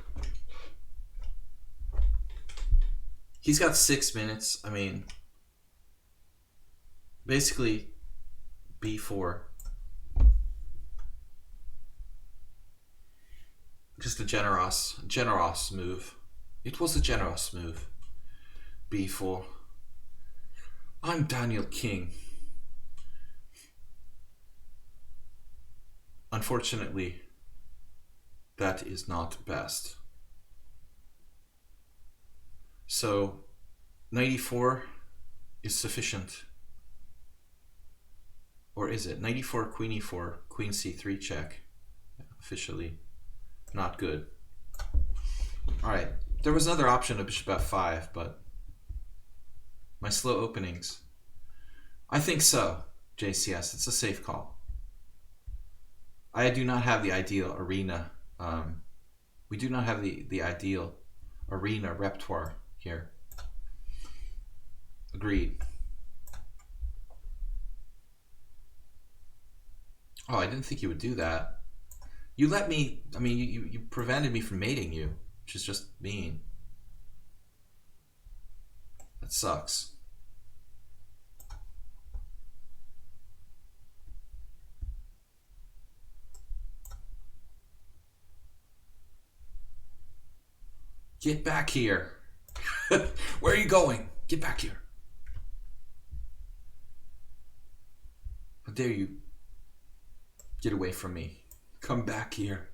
He's got 6 minutes. I mean, basically B4. Just a generous move. It was a generous move. B4. I'm Daniel King. Unfortunately, that is not best. So, knight e4 is sufficient. Or is it? Knight e4, queen e4, queen c3 check. Officially not good. Alright, there was another option of bishop f5, but my slow openings. I think so, JCS. It's a safe call. I do not have the ideal arena. We do not have the ideal arena repertoire here. Agreed. Oh, I didn't think you would do that. You let me, I mean, you prevented me from mating you, which is just mean. That sucks. Get back here. Where are you going? Get back here. How dare you get away from me? Come back here.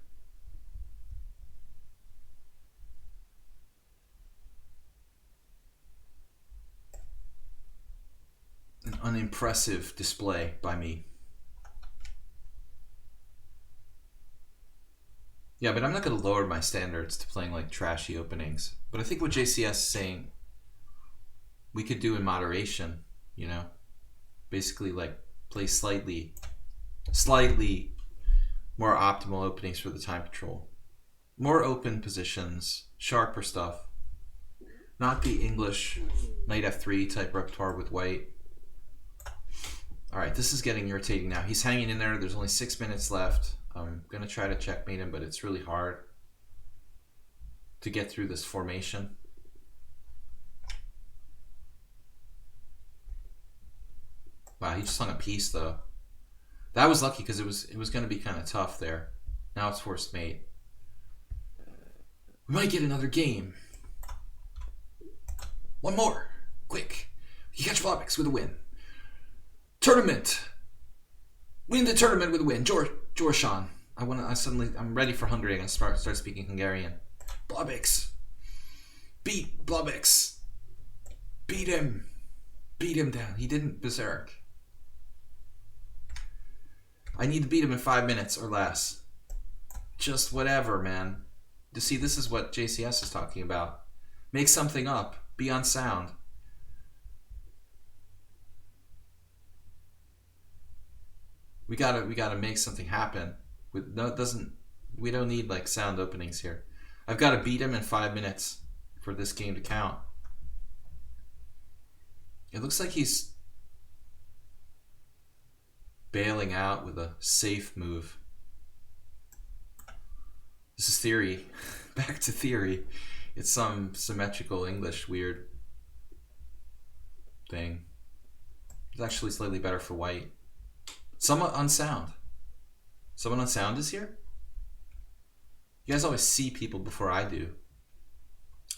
An unimpressive display by me. Yeah, but I'm not going to lower my standards to playing like trashy openings. But I think what JCS is saying we could do in moderation, you know? Basically like play slightly more optimal openings for the time control. More open positions, sharper stuff. Not the English knight f3 type repertoire with white. Alright, this is getting irritating now. He's hanging in there. There's only 6 minutes left. I'm going to try to checkmate him, but it's really hard to get through this formation. Wow, he just hung a piece though. That was lucky because it was going to be kind of tough there. Now it's forced mate. We might get another game. One more. Quick. You catch Blobix with a win. Tournament. Win the tournament with a win. Jorshan. I'm ready for Hungary. I'm going to start speaking Hungarian. Blobix. Beat Blobix. Beat him. Beat him down. He didn't berserk. I need to beat him in 5 minutes or less. Just whatever, man. You see, this is what JCS is talking about. Make something up. Be on sound. We gotta make something happen. We don't need like sound openings here. I've got to beat him in 5 minutes for this game to count. It looks like he's bailing out with a safe move. This is theory. Back to theory. It's some symmetrical English weird thing. It's actually slightly better for white. Somewhat unsound. Someone unsound is here? You guys always see people before I do.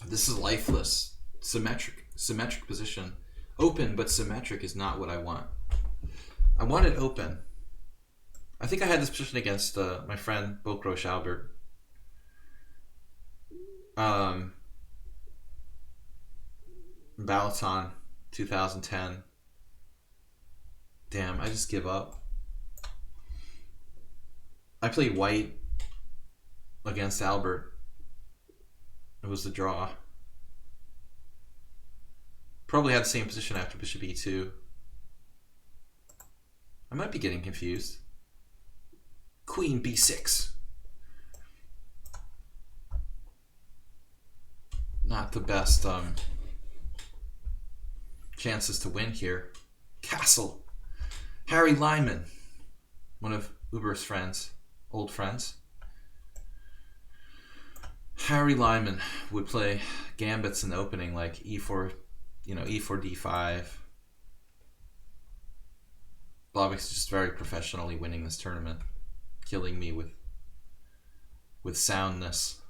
This is lifeless. Symmetric position. Open but symmetric is not what I want. I want it open. I think I had this position against my friend Bokrosh Albert. Balaton 2010. Damn, I just give up. I played white against Albert. It was the draw. Probably had the same position after bishop e2. I might be getting confused. Queen b6. Not the best chances to win here. Castle. Harry Lyman, one of Uber's friends, old friends. Harry Lyman would play gambits in the opening like e4, e4 d5. Blavic's just very professionally winning this tournament, killing me with soundness.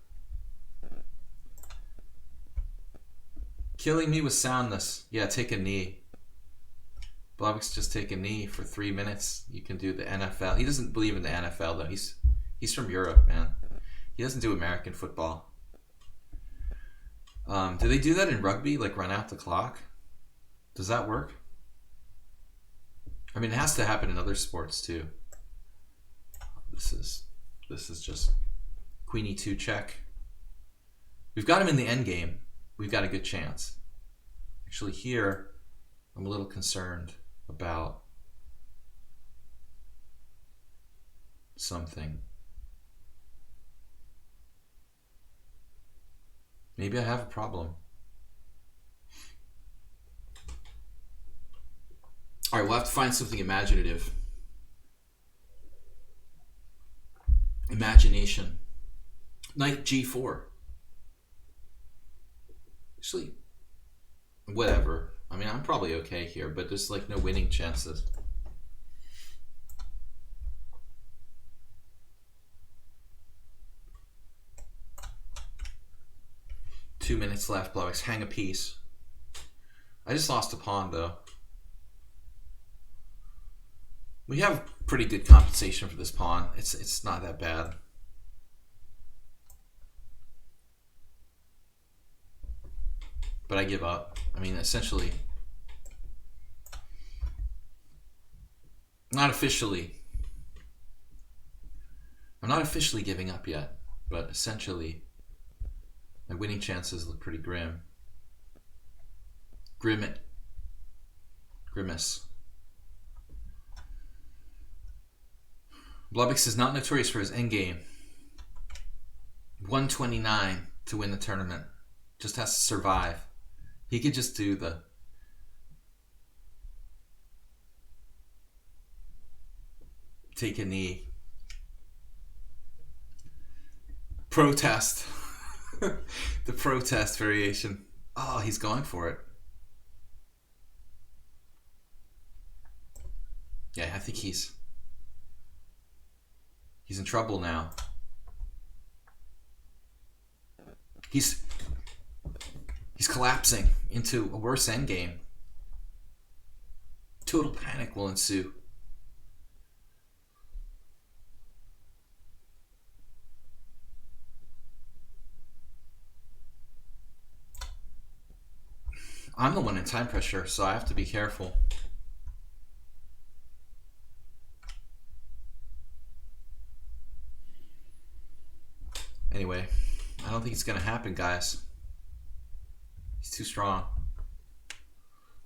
Killing me with soundness. Yeah, take a knee. Blavic's just take a knee for 3 minutes. You can do the NFL. He doesn't believe in the NFL though. He's from Europe, man. He doesn't do American football. Do they do that in rugby? Like run out the clock? Does that work? I mean, it has to happen in other sports too. This is just Queen e2 check. We've got him in the end game. We've got a good chance. Actually, here I'm a little concerned about something. Maybe I have a problem. All right, we'll have to find something imaginative. Imagination. Knight g4. Actually, whatever. I mean, I'm probably okay here, but there's like no winning chances. Two minutes left, Blavic's hang a piece. I just lost a pawn though. We have pretty good compensation for this pawn. It's not that bad. But I give up. I mean, essentially, I'm not officially giving up yet, but essentially, my winning chances look pretty grim. Grimace. Blavix is not notorious for his endgame. 129 to win the tournament. Just has to survive. He could just do the take a knee. Protest. The protest variation. Oh, he's going for it. Yeah, I think he's in trouble now. He's collapsing into a worse endgame. Total panic will ensue. I'm the one in time pressure, so I have to be careful. Anyway, I don't think it's going to happen, guys. He's too strong.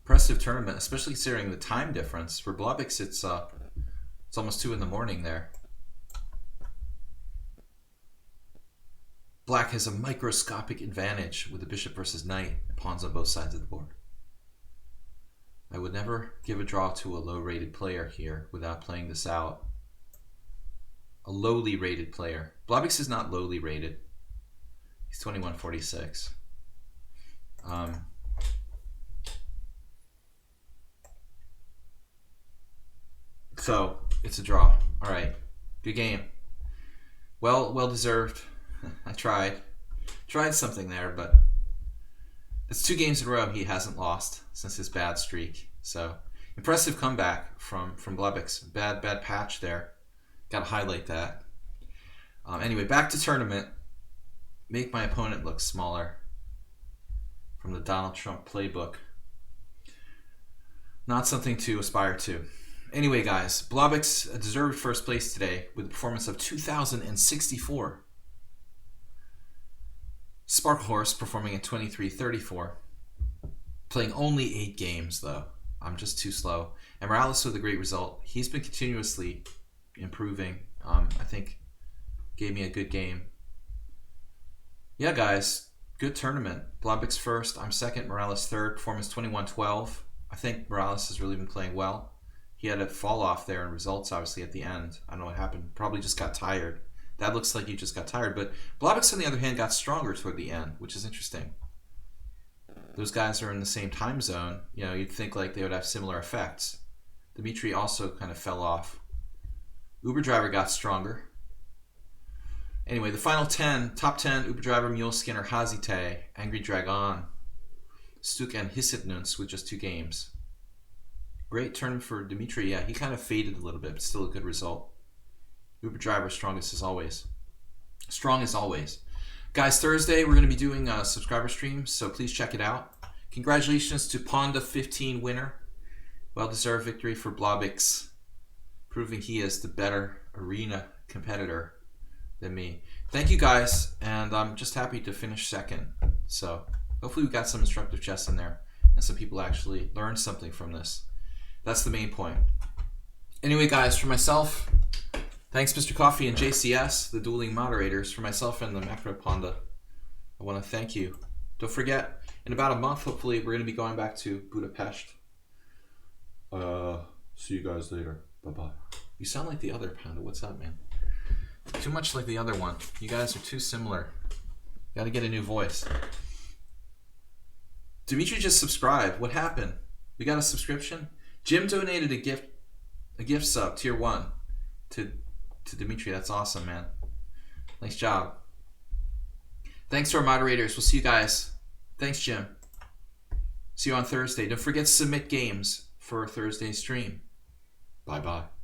Impressive tournament, especially considering the time difference. For Blavix, it's almost 2 in the morning there. Black has a microscopic advantage with the bishop versus knight, pawns on both sides of the board. I would never give a draw to a low-rated player here without playing this out. A lowly rated player. Blobix is not lowly rated. He's 2146. So it's a draw. All right, good game. Well deserved. I tried something there, but it's 2 games in a row he hasn't lost since his bad streak. So impressive comeback from Blobix. Bad patch there. Got to highlight that. Anyway, back to tournament. Make my opponent look smaller. From the Donald Trump playbook. Not something to aspire to. Anyway, guys, Blobix deserved first place today with a performance of 2,064. Sparklehorse performing at 2334. Playing only 8 games, though. I'm just too slow. And Morales with a great result. He's been continuously improving. I think gave me a good game. Yeah, guys, good tournament. Blobix first, I'm second, Morales third, performance 21-12. I think Morales has really been playing well. He had a fall off there in results, obviously, at the end. I don't know what happened. Probably just got tired. That looks like he just got tired. But Blobix, on the other hand, got stronger toward the end, which is interesting. Those guys are in the same time zone. You know, you'd think like they would have similar effects. Dimitri also kind of fell off. Uber Driver got stronger. Anyway, the final 10, top 10, Uber Driver, Mule Skinner, Hazite, Angry Dragon, Stuk, and Hisitnuns with just 2 games. Great turn for Dimitri. Yeah, he kind of faded a little bit, but still a good result. Uber Driver, strongest as always. Strong as always. Guys, Thursday, we're going to be doing a subscriber stream, so please check it out. Congratulations to Pawnda XV winner. Well-deserved victory for Blobix, proving he is the better arena competitor than me. Thank you, guys, and I'm just happy to finish second. So hopefully we got some instructive chess in there, and some people actually learned something from this. That's the main point. Anyway, guys, for myself, thanks Mr. Coffee and JCS, the dueling moderators. For myself and the Macro Pawnda, I want to thank you. Don't forget, in about a month, hopefully, we're going to be going back to Budapest. See you guys later. Bye-bye. You sound like the other Panda. What's up, man? Too much like the other one. You guys are too similar. Got to get a new voice. Dimitri just subscribed. What happened? We got a subscription? Jim donated a gift sub, tier 1, to Dimitri. That's awesome, man. Nice job. Thanks to our moderators. We'll see you guys. Thanks, Jim. See you on Thursday. Don't forget to submit games for Thursday's stream. Bye-bye.